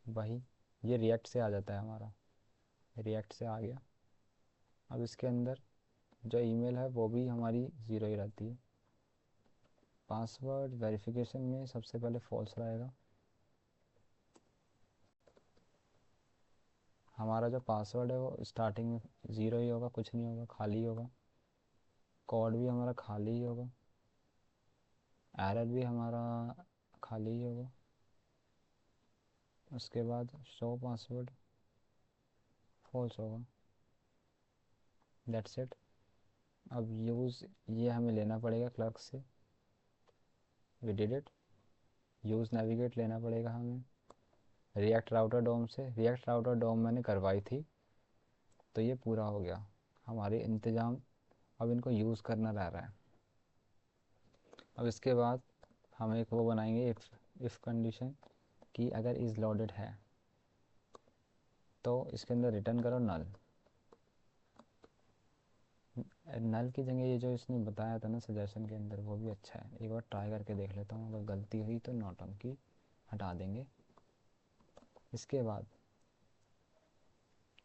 वही ये रिएक्ट से आ जाता है हमारा, रिएक्ट से आ गया। अब इसके अंदर जो ईमेल है वो भी हमारी ज़ीरो ही रहती है। पासवर्ड वेरिफिकेशन में सबसे पहले फॉल्स रहेगा। हमारा जो पासवर्ड है वो स्टार्टिंग में ज़ीरो ही होगा, कुछ नहीं होगा, खाली होगा। कोड भी हमारा खाली ही होगा, एरर भी हमारा खाली ही होगा। उसके बाद शो पासवर्ड फॉल्स होगा, दैट्स इट। अब यूज़ ये हमें लेना पड़ेगा क्लर्क से, we did it. Use navigate लेना पड़ेगा हमें रिएक्ट राउटर डोम से। रिएक्ट राउटर डोम मैंने करवाई थी, तो ये पूरा हो गया हमारे इंतज़ाम। अब इनको यूज़ करना रह रहा है। अब इसके बाद हम एक वो बनाएंगे इफ़ कंडीशन कि अगर इज़ लोडेड है तो इसके अंदर रिटर्न करो नल। नल की जगह ये जो इसने बताया था ना सजेशन के अंदर, वो भी अच्छा है। एक बार ट्राई करके देख लेता हूँ, अगर गलती हुई तो नौटंकी हटा देंगे। इसके बाद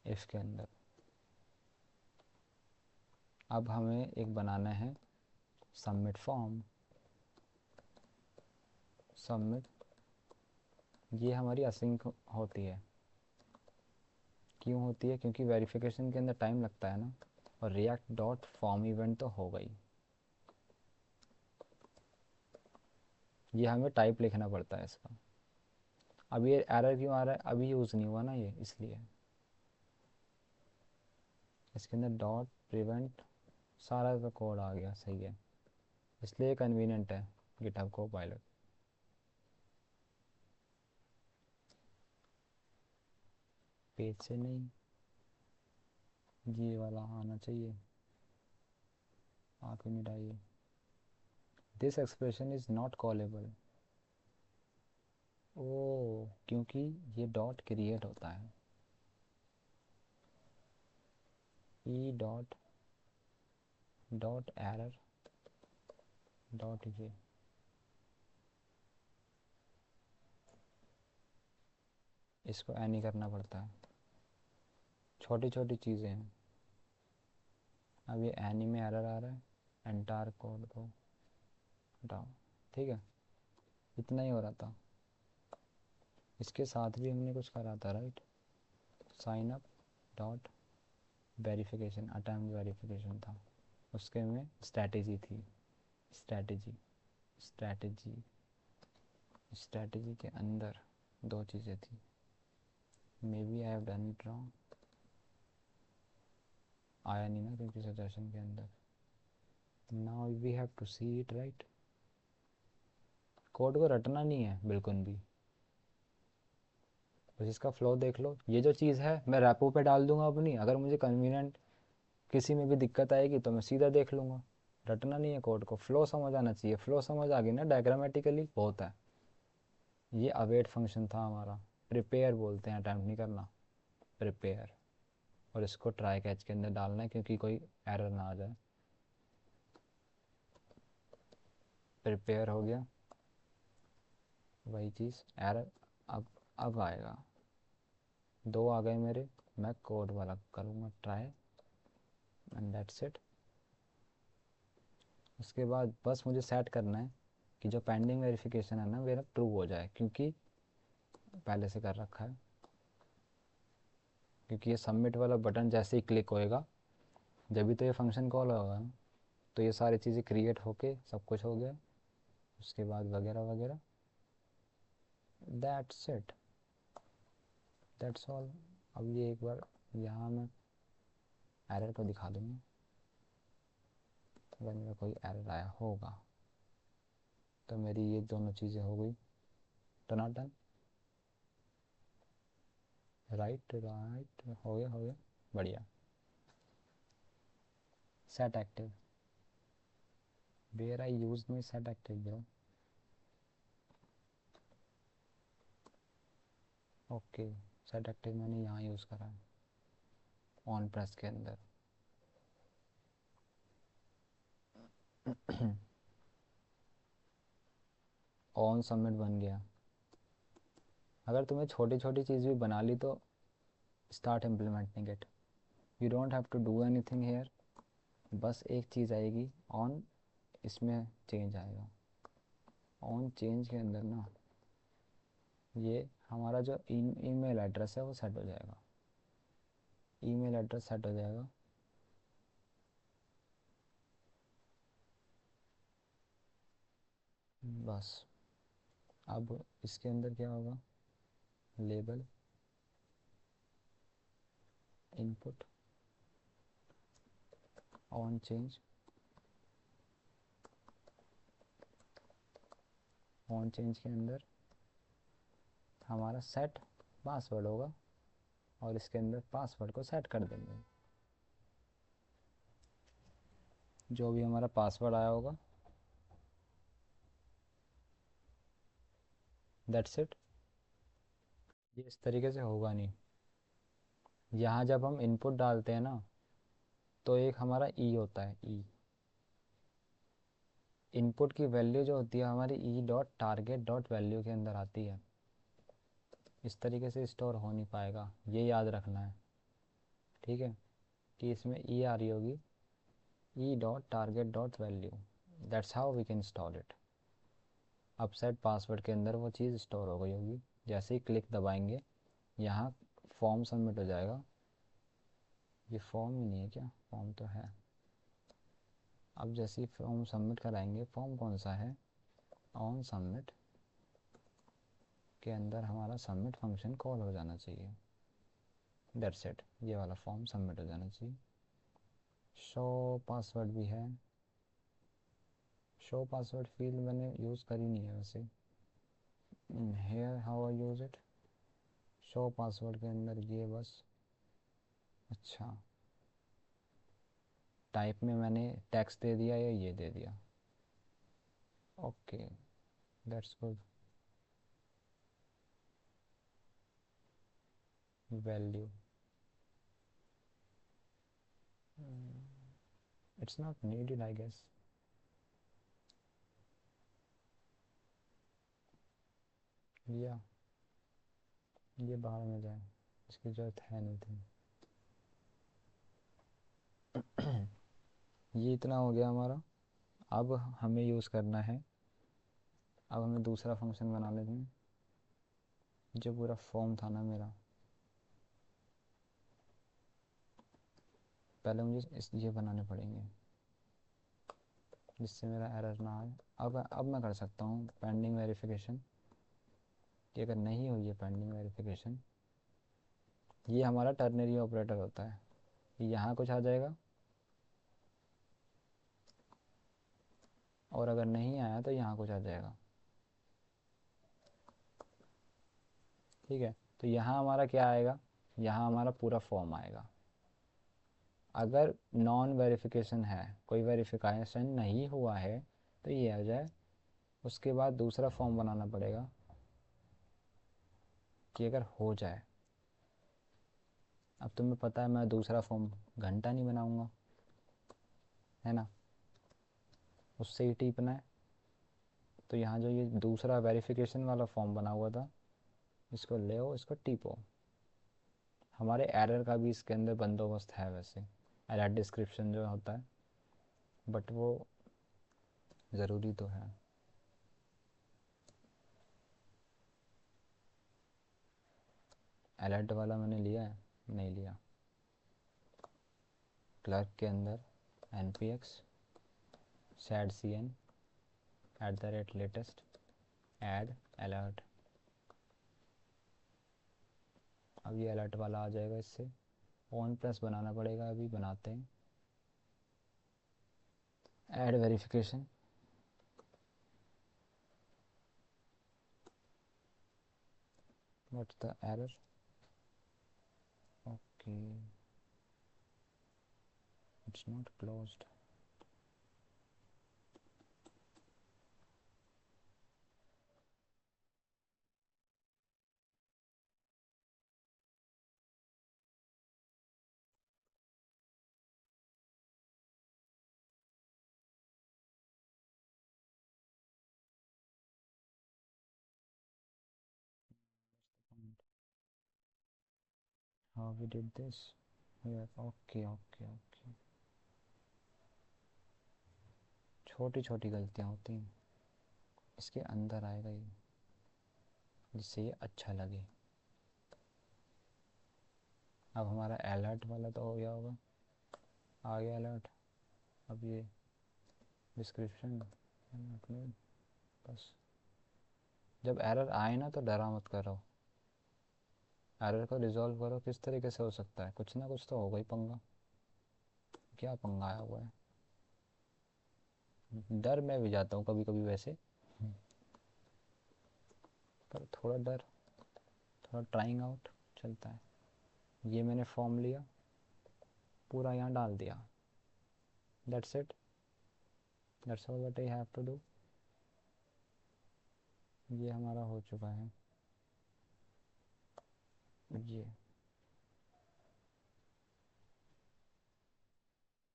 इफ़ के अंदर अब हमें एक बनाना है सबमिट फॉर्म। सबमिट, ये हमारी असिंक होती है। क्यों होती है, क्योंकि वेरिफिकेशन के अंदर टाइम लगता है ना। और रिएक्ट डॉट फॉर्म इवेंट तो हो गई, ये हमें टाइप लिखना पड़ता है इसका। अब ये एरर क्यों आ रहा है, अभी यूज़ नहीं हुआ ना ये, इसलिए। इसके अंदर डॉट प्रिवेंट सारा का कोड आ गया, सही है, इसलिए कन्वीनियंट है गिटहब को पायलट। पेज से नहीं, ये वाला आना चाहिए, आप नहीं डालिए। This expression is not callable. Oh, क्योंकि ये डॉट क्रिएट होता है, e dot dot error dot ये। इसको ऐनी करना पड़ता है, छोटी छोटी चीज़ें हैं। अब ये ऐनी में एरर आ रहा है, एंटायर कोड को हटाओ, ठीक है। इतना ही हो रहा था। इसके साथ भी हमने कुछ करा था, right. Sign up dot verification, attempt verification था, उसके में स्ट्रैटेजी थी। स्ट्रैटेजी स्ट्रैटेजी स्ट्रैटेजी के अंदर दो चीज़ें थी। Maybe I have done it wrong, आया नहीं ना क्योंकि सजेशन के अंदर। Now we have to see it, right. Code को रटना नहीं है बिल्कुल भी, बस इसका फ्लो देख लो। ये जो चीज़ है मैं रैपो पे डाल दूंगा अपनी, अगर मुझे कन्वीनियंट किसी में भी दिक्कत आएगी तो मैं सीधा देख लूँगा। रटना नहीं है कोड को, फ्लो समझ आना चाहिए। फ्लो समझ आ गई ना, डायग्रामेटिकली बहुत है। ये अवेट फंक्शन था हमारा, प्रिपेयर बोलते हैं, अटैम्प्ट नहीं करना, प्रिपेयर। और इसको ट्राई कैच के अंदर डालना है क्योंकि कोई एरर ना आ जाए। प्रिपेयर हो गया, वही चीज़ एरर अब आएगा। दो आ गए मेरे, मैं कोड वाला करूँगा ट्राई, एंड दैट्स इट। उसके बाद बस मुझे सेट करना है कि जो पेंडिंग वेरिफिकेशन है ना मेरा ट्रू हो जाए, क्योंकि पहले से कर रखा है। क्योंकि ये सबमिट वाला बटन जैसे ही क्लिक होएगा, जब भी तो ये फंक्शन कॉल होगा ना, तो ये सारी चीज़ें क्रिएट होके सब कुछ हो गया। उसके बाद वगैरह वगैरह। That's it, that's all. अब ये एक बार यहाँ मैं एरर को दिखा दूँगा, अगर मेरा कोई एरर आया होगा तो मेरी ये दोनों चीज़ें हो गई टनाटन। राइट राइट, हो गया हो गया, बढ़िया। Set active, where I use my set active bro. Okay, set active मैंने यहाँ यूज़ करा है ऑन प्रेस के अंदर। ऑन सबमिट बन गया। अगर तुम्हें छोटी छोटी चीज़ भी बना ली तो start implementing it, you don't have to do anything here. बस एक चीज़ आएगी ऑन, इसमें चेंज आएगा। ऑन चेंज के अंदर ना ये हमारा जो ईमेल एड्रेस है वो सेट हो जाएगा, ईमेल एड्रेस सेट हो जाएगा। बस अब इसके अंदर क्या होगा, label input on change, on change के अंदर हमारा सेट पासवर्ड होगा और इसके अंदर पासवर्ड को सेट कर देंगे। जो भी हमारा पासवर्ड आया होगा, दैट्स इट। ये इस तरीके से होगा नहीं। यहाँ जब हम इनपुट डालते हैं ना तो एक हमारा ई होता है, ई इनपुट की वैल्यू जो होती है हमारी ई डॉट टारगेट डॉट वैल्यू के अंदर आती है। इस तरीके से स्टोर हो नहीं पाएगा, ये याद रखना है, ठीक है, कि इसमें ई आ रही होगी, e dot target dot value, that's how we can install it. अब सेट पासवर्ड के अंदर वो चीज़ स्टोर हो गई होगी। जैसे ही क्लिक दबाएंगे यहाँ फॉर्म सबमिट हो जाएगा। ये फॉर्म ही नहीं है क्या, फॉर्म तो है। अब जैसे ही फॉर्म सबमिट कराएंगे, फॉर्म कौन सा है, ऑन सबमिट के अंदर हमारा सबमिट फंक्शन कॉल हो जाना चाहिए। दैट्स इट, ये वाला फॉर्म सबमिट हो जाना चाहिए। शो पासवर्ड भी है, शो पासवर्ड फील्ड मैंने यूज़ करी नहीं है वैसे। Here how I use it, show password के अंदर ये बस, अच्छा टाइप में मैंने टेक्स्ट दे दिया या ये दे दिया। Okay, that's good. Value, it's not needed I guess. या ये बाहर में जाए, इसकी ज़रूरत है नहीं थी। ये इतना हो गया हमारा। अब हमें यूज़ करना है, अब हमें दूसरा फंक्शन बना लेते हैं। जो पूरा फॉर्म था ना मेरा, पहले मुझे ये बनाने पड़ेंगे जिससे मेरा एरर ना आए। अब मैं कर सकता हूँ पेंडिंग वेरिफिकेशन, कि अगर नहीं हुई है पेंडिंग वेरिफिकेशन, ये हमारा टर्नरी ऑपरेटर होता है, यहाँ कुछ आ जाएगा और अगर नहीं आया तो यहाँ कुछ आ जाएगा, ठीक है। तो यहाँ हमारा क्या आएगा, यहाँ हमारा पूरा फॉर्म आएगा। अगर नॉन वेरिफिकेशन है, कोई वेरिफिकेशन नहीं हुआ है तो ये आ जाए। उसके बाद दूसरा फॉर्म बनाना पड़ेगा कि अगर हो जाए। अब तुम्हें पता है मैं दूसरा फॉर्म घंटा नहीं बनाऊंगा, है ना, उससे ही टीपना है। तो यहाँ जो ये दूसरा वेरिफिकेशन वाला फॉर्म बना हुआ था, इसको ले आओ, इसको टीपो। हमारे एरर का भी इसके अंदर बंदोबस्त है वैसे, एरर डिस्क्रिप्शन जो होता है, बट वो ज़रूरी तो है। अलर्ट वाला मैंने लिया है, नहीं लिया। क्लर्क के अंदर npx sad cn @latest add alert. अब ये अलर्ट वाला आ जाएगा, इससे ऑन प्लस बनाना पड़ेगा, अभी बनाते हैं। Add verification, what's the error? Okay, it's not closed. How we did this here? Okay, okay, okay। छोटी छोटी गलतियाँ होती हैं, इसके अंदर आएगा ये, जिससे ये अच्छा लगे। अब हमारा अलर्ट वाला तो हो गया होगा, आ गया अलर्ट। अब ये डिस्क्रिप्शन, बस जब एरर आए ना तो डरा मत करो, एरर को रिजॉल्व करो। किस तरीके से हो सकता है? कुछ ना कुछ तो होगा ही पंगा। क्या पंगा आया हुआ है? डर मैं भी जाता हूँ कभी कभी वैसे, पर थोड़ा डर, थोड़ा ट्राइंग आउट चलता है। ये मैंने फॉर्म लिया, पूरा यहाँ डाल दिया, that's it, that's all what I have to do. ये हमारा हो चुका है। ये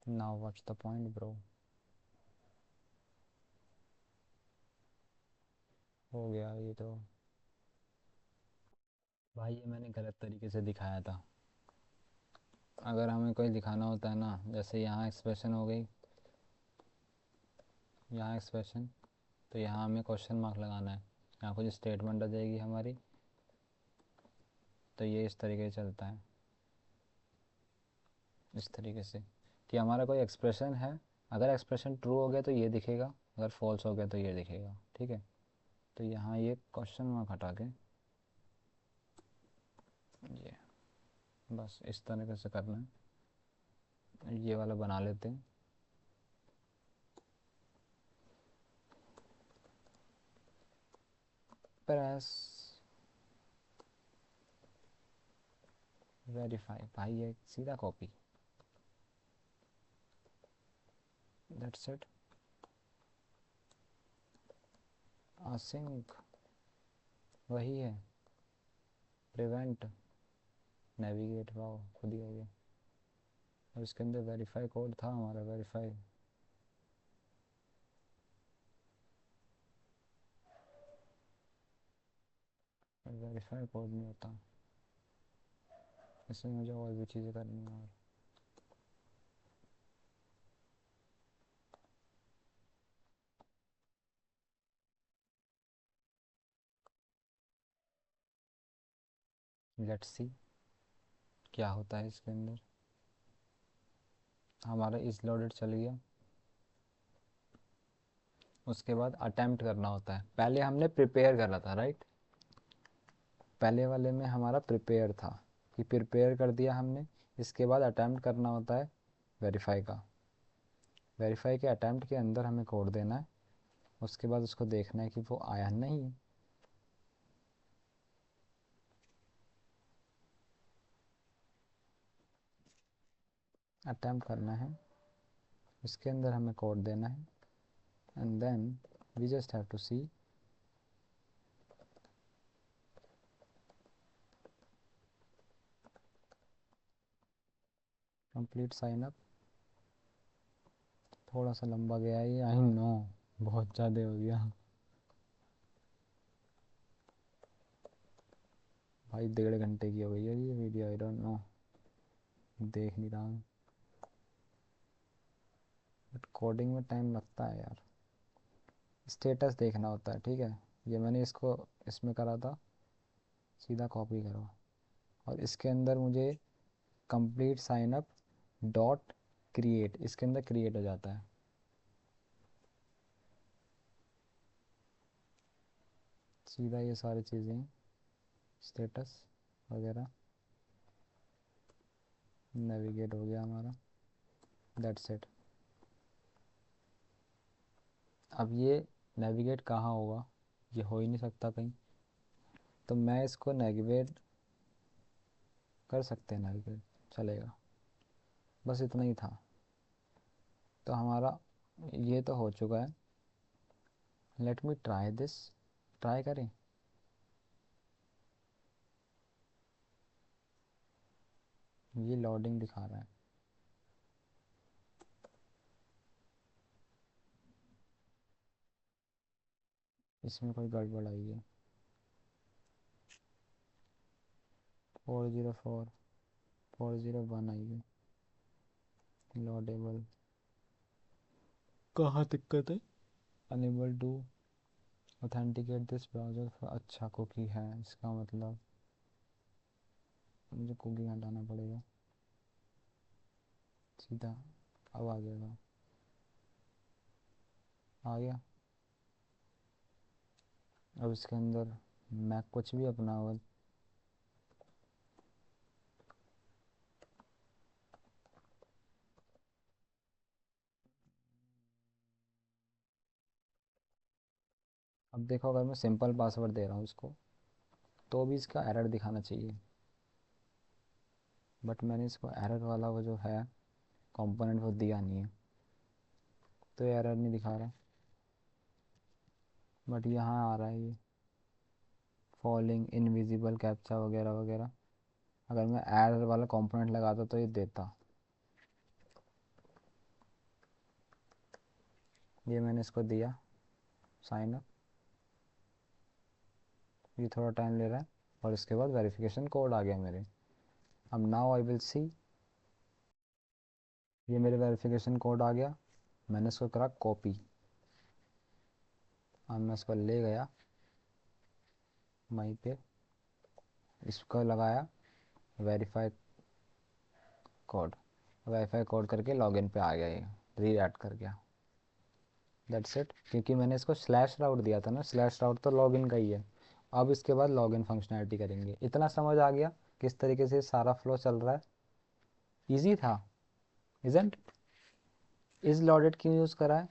now what's the point bro? हो गया ये तो। भाई ये मैंने गलत तरीके से दिखाया था। अगर हमें कोई दिखाना होता है ना, जैसे यहाँ एक्सप्रेशन हो गई, यहाँ एक्सप्रेशन, तो यहाँ हमें क्वेश्चन मार्क लगाना है, यहाँ कुछ स्टेटमेंट आ जाएगी हमारी, तो ये इस तरीके से चलता है, इस तरीके से कि हमारा कोई एक्सप्रेशन है, अगर एक्सप्रेशन ट्रू हो गया तो ये दिखेगा, अगर फॉल्स हो गया तो ये दिखेगा, ठीक है। तो यहाँ ये क्वेश्चन मार्क हटा के ये बस इस तरीके से करना है। ये वाला बना लेते हैं। प्रेस वेरीफाई, भाई ये सीधा कॉपी, दैट्स इट। असिंक वही है, प्रिवेंट, नेविगेट, वाओ खुद ही हो गया। और इसके अंदर वेरीफाई कोड था हमारा, वेरीफाई, वेरीफाई कोड नहीं होता, इसमें मुझे और भी चीज़ें करनी है। और लेट्स सी क्या होता है इसके अंदर। हमारा इस लोडेड चल गया, उसके बाद अटेम्प्ट करना होता है। पहले हमने प्रिपेयर करा था, राइट, पहले वाले में हमारा प्रिपेयर था कि प्रिपेयर कर दिया हमने, इसके बाद अटेम्प्ट करना होता है वेरीफाई का। वेरीफाई के अटेम्प्ट के अंदर हमें कोड देना है, उसके बाद उसको देखना है कि वो आया नहीं। अटेम्प्ट करना है, इसके अंदर हमें कोड देना है, and then we just have to see complete sign up. थोड़ा सा लंबा गया ये, आई नो, बहुत ज़्यादा हो गया भाई, 1.5 घंटे की हो गई है ये वीडियो, आई डोंट नो, देख नहीं रहा हूँ, बट कोडिंग में टाइम लगता है यार। स्टेटस देखना होता है, ठीक है। ये मैंने इसको इसमें करा था, सीधा कॉपी करो, और इसके अंदर मुझे complete sign up dot create, इसके अंदर क्रिएट हो जाता है। सीधा ये सारी चीज़ें स्टेटस वगैरह नेविगेट हो गया हमारा, दैट्स इट। अब ये नेविगेट कहाँ होगा, ये हो ही नहीं सकता कहीं, तो मैं इसको नेविगेट कर सकते हैं, नेविगेट चलेगा, बस इतना ही था। तो हमारा ये तो हो चुका है। Let me try this, try करें। ये लोडिंग दिखा रहा है, इसमें कोई गड़बड़ आई है। 404 401 आई है, लोडेबल, कहाँ दिक्कत है। Unable to authenticate this browser, अच्छा कुकी है, इसका मतलब मुझे कुकी हटाना पड़ेगा सीधा। अब आ जाएगा, आ गया। अब इसके अंदर मैं कुछ भी अपना हुआ, अब देखो अगर मैं सिंपल पासवर्ड दे रहा हूँ इसको तो भी इसका एरर दिखाना चाहिए, बट मैंने इसको एरर वाला वो जो है कंपोनेंट वो दिया नहीं है, तो एरर नहीं दिखा रहा। बट यहाँ आ रहा है ये फॉलिंग इनविजिबल कैप्चा वगैरह वगैरह। अगर मैं एरर वाला कंपोनेंट लगाता तो ये देता। ये मैंने इसको दिया साइन अप, ये थोड़ा टाइम ले रहा है, और इसके बाद वेरिफिकेशन कोड आ गया मेरे। अब नाउ आई विल सी, ये मेरे वेरिफिकेशन कोड आ गया, मैंने इसको करा कॉपी। अब मैं इसको ले गया वहीं पे, इसको लगाया वेरीफाई कोड, वाईफाई कोड करके लॉगिन पे आ गया, ये रीएड कर गया, दैट्स इट। क्योंकि मैंने इसको स्लैश राउट दिया था ना, स्लैश राउट तो लॉगिन का ही है। अब इसके बाद लॉगिन फंक्शनैलिटी करेंगे। इतना समझ आ गया किस तरीके से सारा फ्लो चल रहा है, ईजी था, इजंट। इस लॉडेड क्यों यूज़ करा है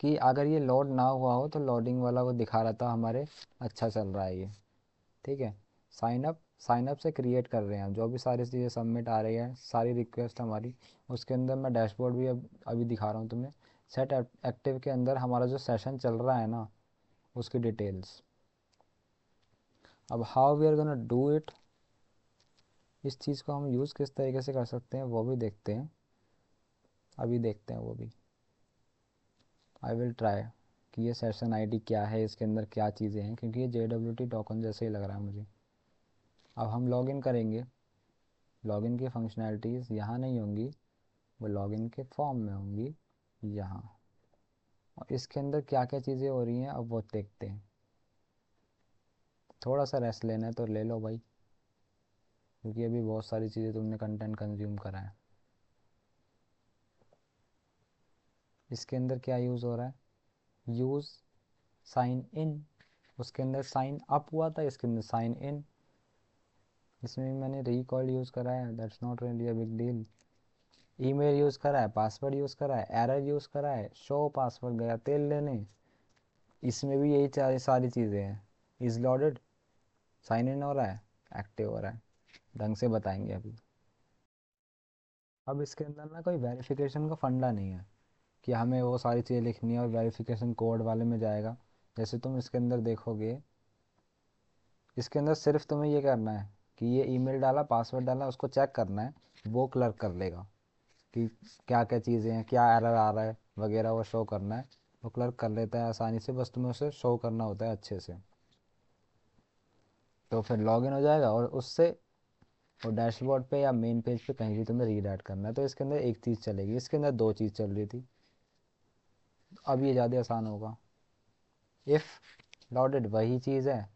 कि अगर ये लोड ना हुआ हो तो लोडिंग वाला वो दिखा रहा था हमारे, अच्छा चल रहा है ये, ठीक है। साइन अप से क्रिएट कर रहे हैं जो भी सारी चीज़ें सबमिट आ रही है, सारी रिक्वेस्ट हमारी, उसके अंदर मैं डैशबोर्ड भी अब अभी दिखा रहा हूँ तुम्हें। सेट एक्टिव के अंदर हमारा जो सेशन चल रहा है ना, उसकी डिटेल्स। अब how we are gonna do it, इस चीज़ को हम यूज़ किस तरीके से कर सकते हैं वो भी देखते हैं, अभी देखते हैं वो भी। आई विल ट्राई कि ये सेशन आईडी क्या है, इसके अंदर क्या चीज़ें हैं, क्योंकि ये JWT टोकन जैसे ही लग रहा है मुझे। अब हम लॉगिन करेंगे, लॉगिन की फंक्शनैलिटीज़ यहाँ नहीं होंगी, वो लॉगिन के फॉर्म में होंगी यहाँ। और इसके अंदर क्या क्या चीज़ें हो रही हैं अब वो देखते हैं। थोड़ा सा रेस्ट लेना है तो ले लो भाई, क्योंकि अभी बहुत सारी चीज़ें तुमने कंटेंट कंज्यूम करा है। इसके अंदर क्या यूज़ हो रहा है, यूज़ साइन इन, उसके अंदर साइन अप हुआ था, इसके अंदर साइन इन। इसमें मैंने रिकॉल यूज़ करा है, that's not really a big deal. Email use करा है, पासवर्ड यूज़ करा है, एरर यूज़ करा है, शो पासवर्ड गया तेल लेने, इसमें भी यही सारी चीज़ें हैं। इज़ लॉडेड, साइन इन हो रहा है, एक्टिव हो रहा है, ढंग से बताएंगे अभी। अब इसके अंदर ना कोई वेरिफिकेशन का फंडा नहीं है कि हमें वो सारी चीज़ें लिखनी है और वेरिफिकेशन कोड वाले में जाएगा। जैसे तुम इसके अंदर देखोगे, इसके अंदर सिर्फ तुम्हें ये करना है कि ये ईमेल डाला, पासवर्ड डाला, उसको चेक करना है, वो क्लर्क कर लेगा कि क्या क्या चीज़ें हैं, क्या एरर आ रहा है वगैरह, वो शो करना है, वो क्लर्क कर लेता है आसानी से, बस तुम्हें उसे शो करना होता है अच्छे से। तो फिर लॉगिन हो जाएगा और उससे वो डैशबोर्ड पे या मेन पेज पे कहीं भी तुम्हें रीडायरेक्ट करना है। तो इसके अंदर एक चीज़ चलेगी, इसके अंदर दो चीज़ चल रही थी, अब ये ज़्यादा आसान होगा। इफ़ लॉडेड वही चीज़ है,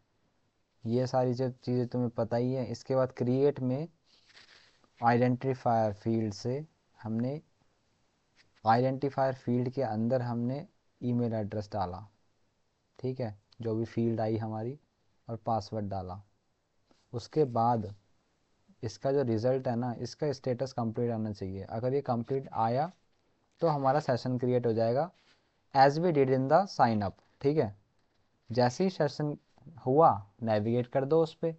ये सारी जो चीज़ें तुम्हें पता ही है। इसके बाद क्रिएट में आइडेंटिफायर फील्ड से हमने, आइडेंटिफायर फील्ड के अंदर हमने ईमेल एड्रेस डाला, ठीक है। जो भी फील्ड आई हमारी, और पासवर्ड डाला। उसके बाद इसका जो रिज़ल्ट है ना, इसका स्टेटस कंप्लीट आना चाहिए। अगर ये कंप्लीट आया तो हमारा सेशन क्रिएट हो जाएगा as we did in the sign up. ठीक है, जैसे ही सेशन हुआ नेविगेट कर दो उस पर,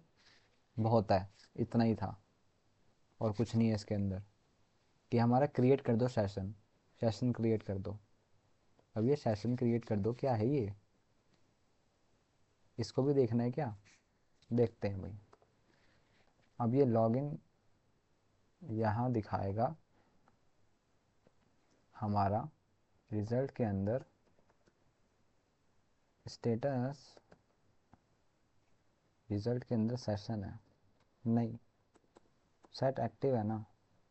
बहुत है, इतना ही था और कुछ नहीं है इसके अंदर, कि हमारा क्रिएट कर दो सेशन, सेशन क्रिएट कर दो। अब ये सेशन क्रिएट कर दो क्या है ये, इसको भी देखना है क्या, देखते हैं भाई। अब ये लॉगिन यहाँ दिखाएगा हमारा रिज़ल्ट के अंदर स्टेटस, रिज़ल्ट के अंदर सेशन है नहीं, सेट एक्टिव है ना।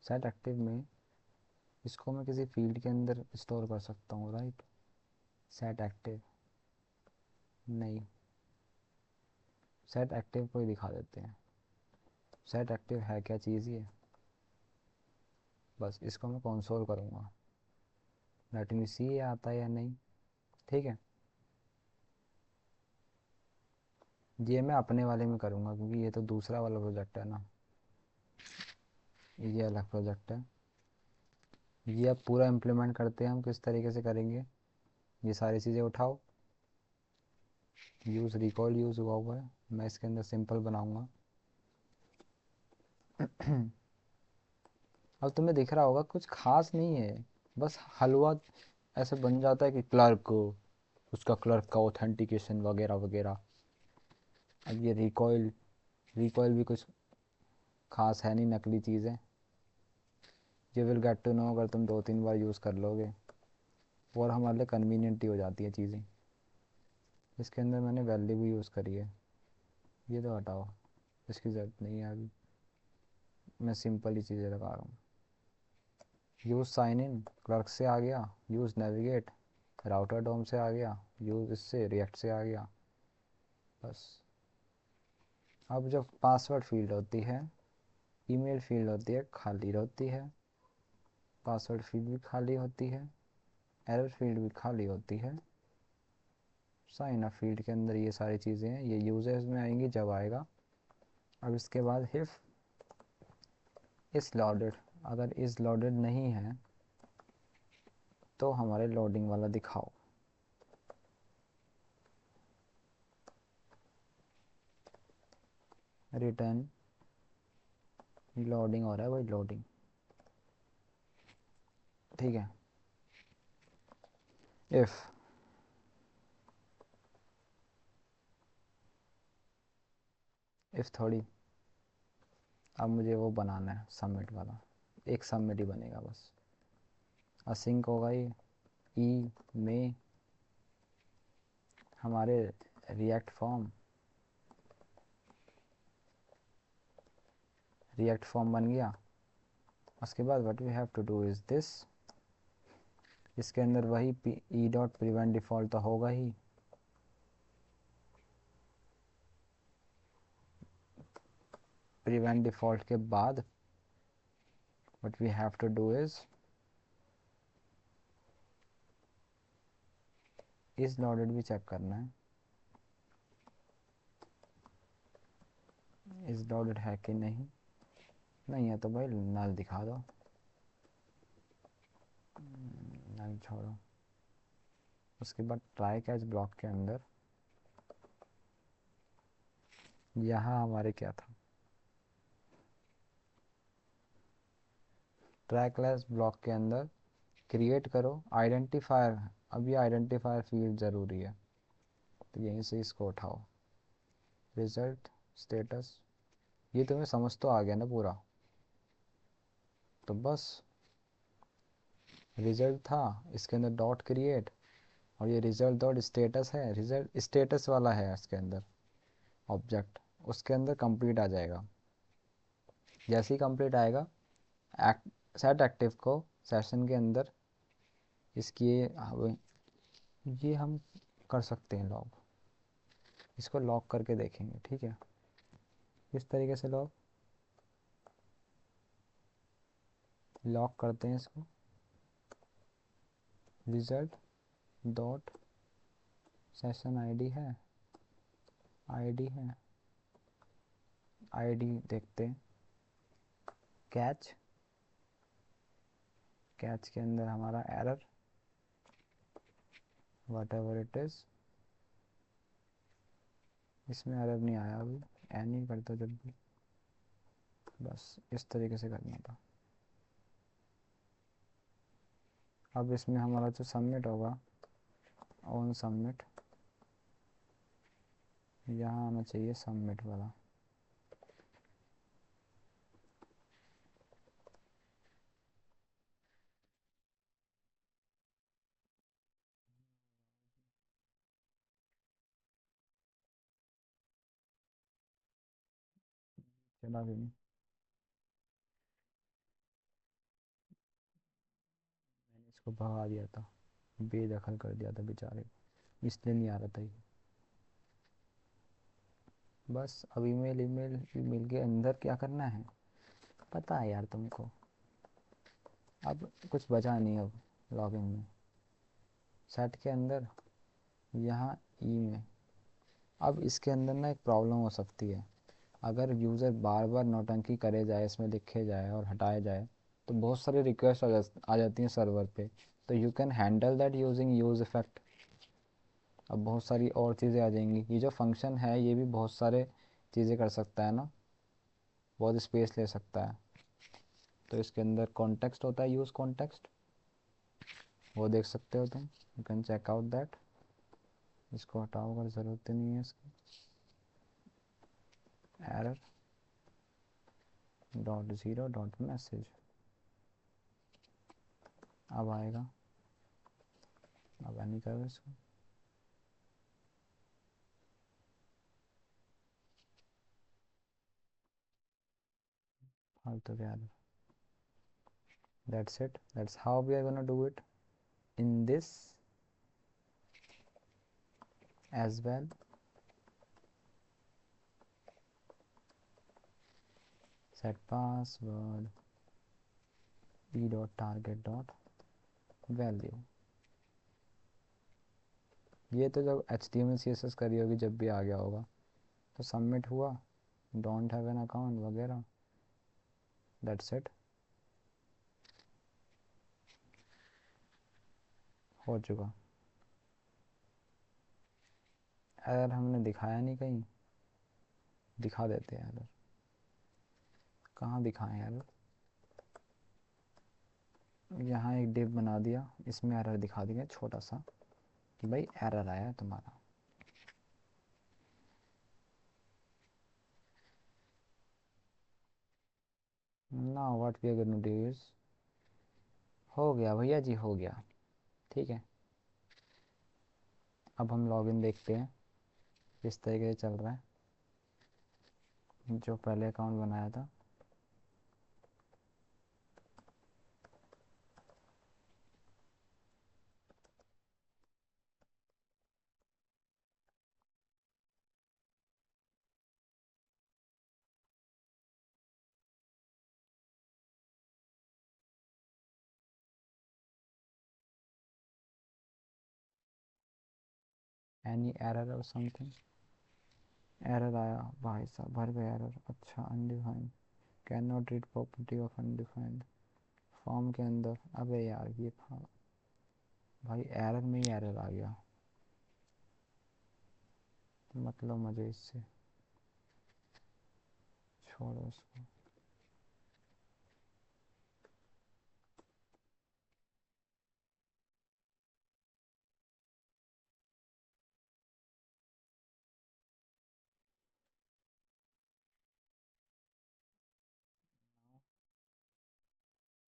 सेट एक्टिव में इसको मैं किसी फील्ड के अंदर स्टोर कर सकता हूँ, राइट। सेट एक्टिव नहीं, सेट एक्टिव को ही दिखा देते हैं। सेट एक्टिव है क्या चीज़ ये, बस इसको मैं कंसोल करूँगा, लेट मी सी ये आता है या नहीं। ठीक है, ये मैं अपने वाले में करूँगा क्योंकि ये तो दूसरा वाला प्रोजेक्ट है ना, ये अलग प्रोजेक्ट है। ये अब पूरा इम्प्लीमेंट करते हैं हम, किस तरीके से करेंगे। ये सारी चीज़ें उठाओ, यूज़ रिकॉल यूज़ हुआ है, मैं इसके अंदर सिंपल बनाऊँगा। अब तुम्हें दिख रहा होगा कुछ खास नहीं है, बस हलवा ऐसे बन जाता है कि क्लर्क, उसका क्लर्क का ऑथेंटिकेशन वगैरह वगैरह। अब ये रिकॉइल, रिकॉइल भी कुछ खास है नहीं, नकली चीज़ है। ये विल गेट टू नो अगर तुम 2-3 बार यूज़ कर लोगे, और हमारे लिए कन्वीनियंट ही हो जाती है चीज़ें। इसके अंदर मैंने वैल्यू भी यूज़ करी है, ये तो हटाओ, इसकी ज़रूरत नहीं है अभी, मैं सिंपल ही चीज़ें लगा रहा हूँ। यूज़ साइन इन क्लर्क से आ गया, यूज़ नेविगेट राउटर डोम से आ गया, यूज़ इससे रिएक्ट से आ गया, बस। अब जब पासवर्ड फील्ड होती है, ईमेल फील्ड होती है, खाली रहती है, पासवर्ड फील्ड भी खाली होती है, एरर फील्ड भी खाली होती है, साइन अप फील्ड के अंदर ये सारी चीज़ें हैं, ये यूजर्स में आएंगी जब आएगा। अब इसके बाद इफ इस लोडेड, अगर इस लोडेड नहीं है तो हमारे लोडिंग वाला दिखाओ। रिटर्न लोडिंग हो रहा है भाई, लोडिंग। ठीक है, इफ इफ थोड़ी, अब मुझे वो बनाना है सबमिट वाला, एक सबमिट ही बनेगा बस। असिंक होगा ये ई में हमारे रिएक्ट फॉर्म, रिएक्ट फॉर्म बन गया। उसके बाद what we have to do is this, इसके अंदर वही ई डॉट प्रिवेंट डिफ़ॉल्ट तो होगा ही, प्रिवेंट डिफ़ॉल्ट के बाद what we have to do is इस लोडेड भी चेक करना है, इस लोडेड है कि नहीं, नहीं है तो भाई नल दिखा दो, नल छोड़ो। उसके बाद ट्राई कैच ब्लॉक के अंदर यहाँ हमारे क्या था, ट्रैकलेस ब्लॉक के अंदर क्रिएट करो आइडेंटिफायर। अब ये आइडेंटिफायर फील्ड ज़रूरी है, तो यहीं से इसको उठाओ। रिजल्ट स्टेटस, ये तुम्हें समझ तो आ गया ना पूरा, तो बस रिजल्ट था, इसके अंदर डॉट क्रिएट, और ये रिजल्ट डॉट स्टेटस है, रिजल्ट स्टेटस वाला है इसके अंदर ऑब्जेक्ट, उसके अंदर कंप्लीट आ जाएगा। जैसे ही कंप्लीट आएगा, सेट एक्टिव को सेशन के अंदर इसकी ये हम कर सकते हैं लॉग, इसको लॉक करके देखेंगे। ठीक है, किस तरीके से लॉक लॉक करते हैं इसको, रिजल्ट डॉट सेशन आईडी है, आईडी है, आईडी देखते। कैच, कैच के अंदर हमारा error, what ever it is, इसमें एरर नहीं आया अभी, एनी करता जब भी, बस इस तरीके से करना था। अब इसमें हमारा जो सबमिट होगा, ऑन सबमिट, यहाँ आना चाहिए सबमिट वाला। चला भी नहीं, मैंने इसको भगा दिया था, बेदखल कर दिया था बेचारे को, इसलिए नहीं आ रहा था ये। बस अब ईमेल ईमेल ईमेल के अंदर क्या करना है पता है यार तुमको। अब कुछ बचा नहीं अब लॉगिन में, सेट के अंदर, यहाँ ई में। अब इसके अंदर ना एक प्रॉब्लम हो सकती है, अगर यूज़र बार बार नौटंकी करे जाए, इसमें लिखे जाए और हटाए जाए, तो बहुत सारी रिक्वेस्ट आ जाती हैं सर्वर पे। तो you can handle that using use effect. अब बहुत सारी और चीज़ें आ जाएंगी, ये जो फंक्शन है ये भी बहुत सारे चीज़ें कर सकता है ना, बहुत स्पेस ले सकता है। तो इसके अंदर कॉन्टेक्स्ट होता है, यूज़ कॉन्टेक्स्ट, वो देख सकते हो तुम, you can check out that. इसको हटाओ अगर ज़रूरत ही नहीं है इसकी। Error dot zero dot message, अब आएगा, अब नहीं करो इसको। फालतू क्या error, that's it, that's how we are gonna do it in this as well. Set password p dot target dot value। ये तो जब HTML CSS करी होगी जब भी आ गया होगा, तो सबमिट हुआ, डोंट हैव एन अकाउंट वगैरह, दैट्स इट, हो चुका। एरर हमने दिखाया नहीं कहीं, दिखा देते हैं एरर, कहाँ दिखाएं एरर। यहाँ एक डिव बना दिया, इसमें एरर दिखा देंगे छोटा सा कि भाई एरर आया है तुम्हारा। ना what we are gonna do is, हो गया भैया जी, हो गया, ठीक है। अब हम लॉगिन देखते हैं किस तरीके से चल रहा है, जो पहले अकाउंट बनाया था। एनी एरर और समथिंग, एरर आया भाई साहब, भर गया एरर, अच्छा undefined, can not read property of undefined form के अंदर। अबे यार ये भाई एरर में ही एरर आ गया, मतलब मजे इससे, छोड़ो इसको।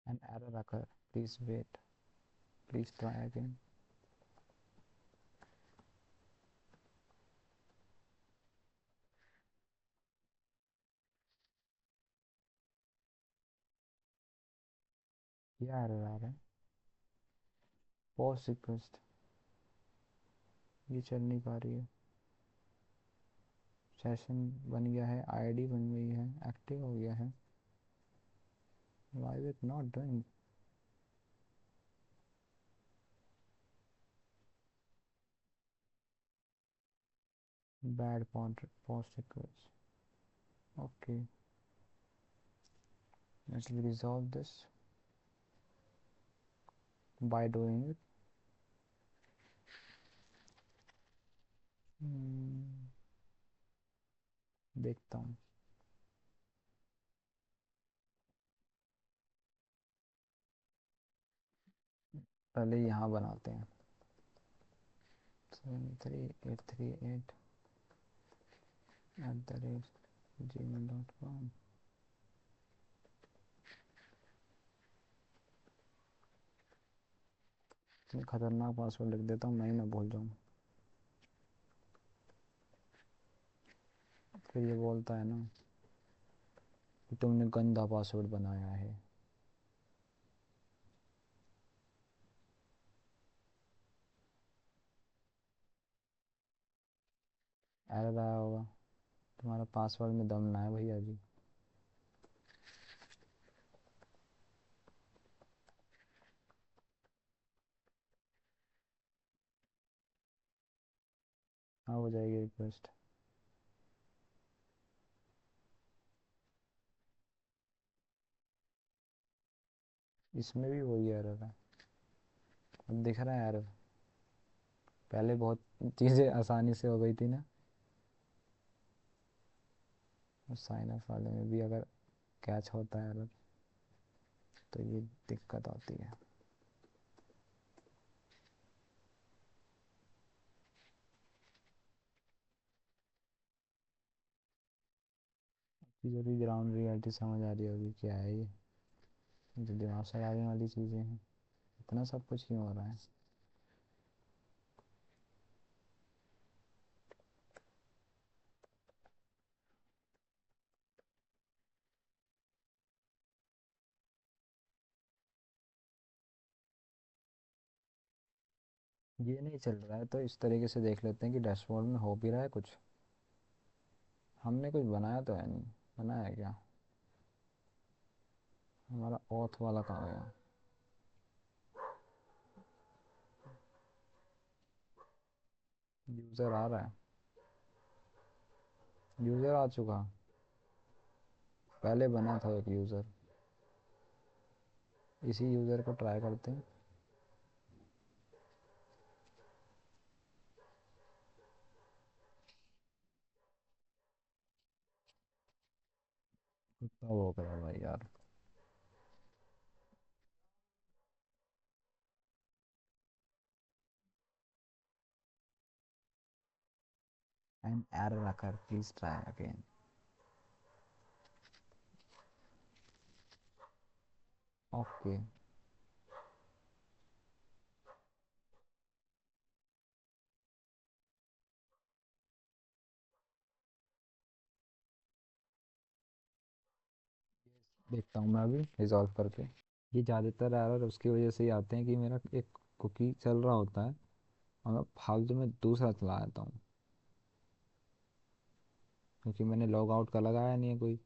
An error occur, please wait, please try again. क्या एरर आ रहा है, पोस्ट रिक्वेस्ट, ये चल नहीं पा रही है। सेशन बन गया है, आईडी बन गई है, एक्टिव हो गया है, why it not doing. Bad post request. Okay, let me resolve this by doing it. देखता हूँ. पहले यहाँ बनाते हैं. 73838@gmail.com. इतनी खतरनाक पासवर्ड लिख देता हूँ, मैं ही ना भूल जाऊँ. फिर ये बोलता है ना कि तुमने गंदा पासवर्ड बनाया है. एरर आया होगा. तुम्हारा पासवर्ड में दम ना है भैया जी. हाँ, हो जाएगी रिक्वेस्ट. इसमें भी वही एरर है. अब दिख रहा है एरर. पहले बहुत चीज़ें आसानी से हो गई थी ना. साइन अप वाले में भी अगर कैच होता है एरर तो ये दिक्कत आती है. चीज़ों की ग्राउंड रियलिटी समझ आ रही होगी क्या है ये. जो दिमाग चलाने वाली चीज़ें हैं. इतना सब कुछ क्यों हो रहा है. ये नहीं चल रहा है तो इस तरीके से देख लेते हैं कि डैशबोर्ड में हो भी रहा है कुछ. हमने कुछ बनाया तो है नहीं. बनाया है क्या. हमारा ऑथ वाला कहाँ गया. यूज़र आ रहा है. यूज़र आ चुका. पहले बना था एक यूज़र. इसी यूज़र को ट्राई करते हैं. कितना वो करा भाई यार. N error occur, please try again. Okay. देखता हूँ मैं अभी रिजॉल्व करके. ये ज़्यादातर एरर उसकी वजह से ही आते हैं कि मेरा एक कुकी चल रहा होता है और मैं फालतू में दूसरा चला देता हूँ. क्योंकि मैंने लॉग आउट का लगाया नहीं है कोई.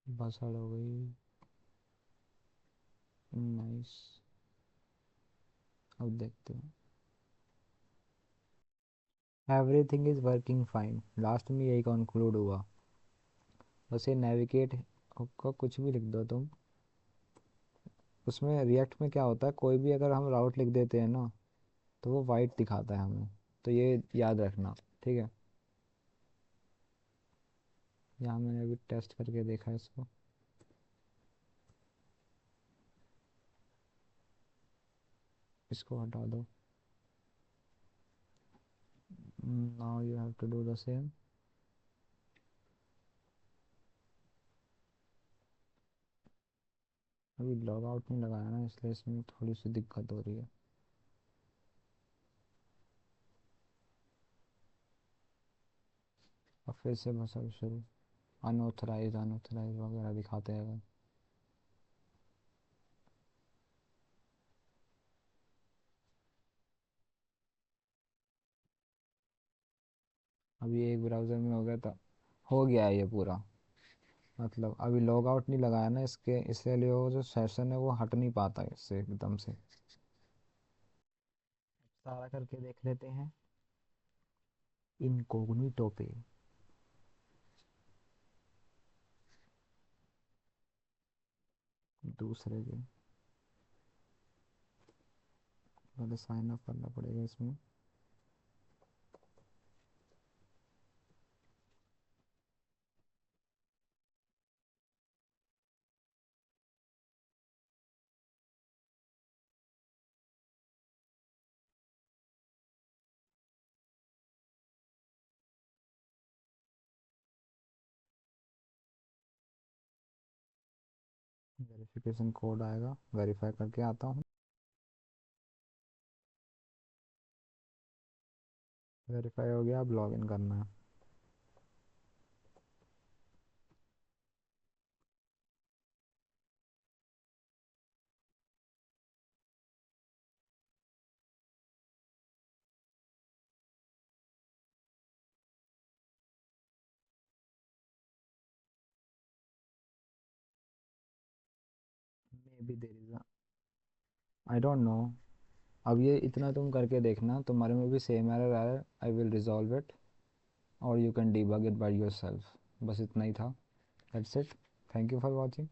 बस हड़ हो गई. नाइस. अब देखते हैं. Everything is working fine, last में यही कंक्लूड हुआ. बस ये नेविगेट का कुछ भी लिख दो तुम. उसमें रिएक्ट में क्या होता है, कोई भी अगर हम राउट लिख देते हैं ना तो वो वाइट दिखाता है हमें. तो ये याद रखना. ठीक है. यहाँ मैंने अभी टेस्ट करके देखा है इसको. इसको हटा दो. Now you have to do the same. अभी लॉग आउट नहीं लगाया ना इसलिए इसमें थोड़ी सी दिक्कत हो रही है. और फिर से बस अब शुरू. अनऑथराइज अनऑथराइज वगैरह दिखाते हैं. अभी एक ब्राउज़र में हो गया था. हो गया है ये पूरा. मतलब अभी लॉग आउट नहीं लगाया ना इसके, इसलिए वो जो सेशन है वो हट नहीं पाता है इससे एकदम से. सारा करके देख लेते हैं इनकोग्निटो पे। दूसरे के पहले साइन अप करना पड़ेगा इसमें। वेरिफिकेशन कोड आएगा, वेरीफाई करके आता हूँ। वेरीफाई हो गया, अब लॉगिन करना है। May be there is, I don't know. अब ये इतना तुम करके देखना, तुम्हारे में भी सेम एरर आया, आई विल रिजॉल्व इट और you can debug it by your self. बस इतना ही था। That's it. Thank you for watching.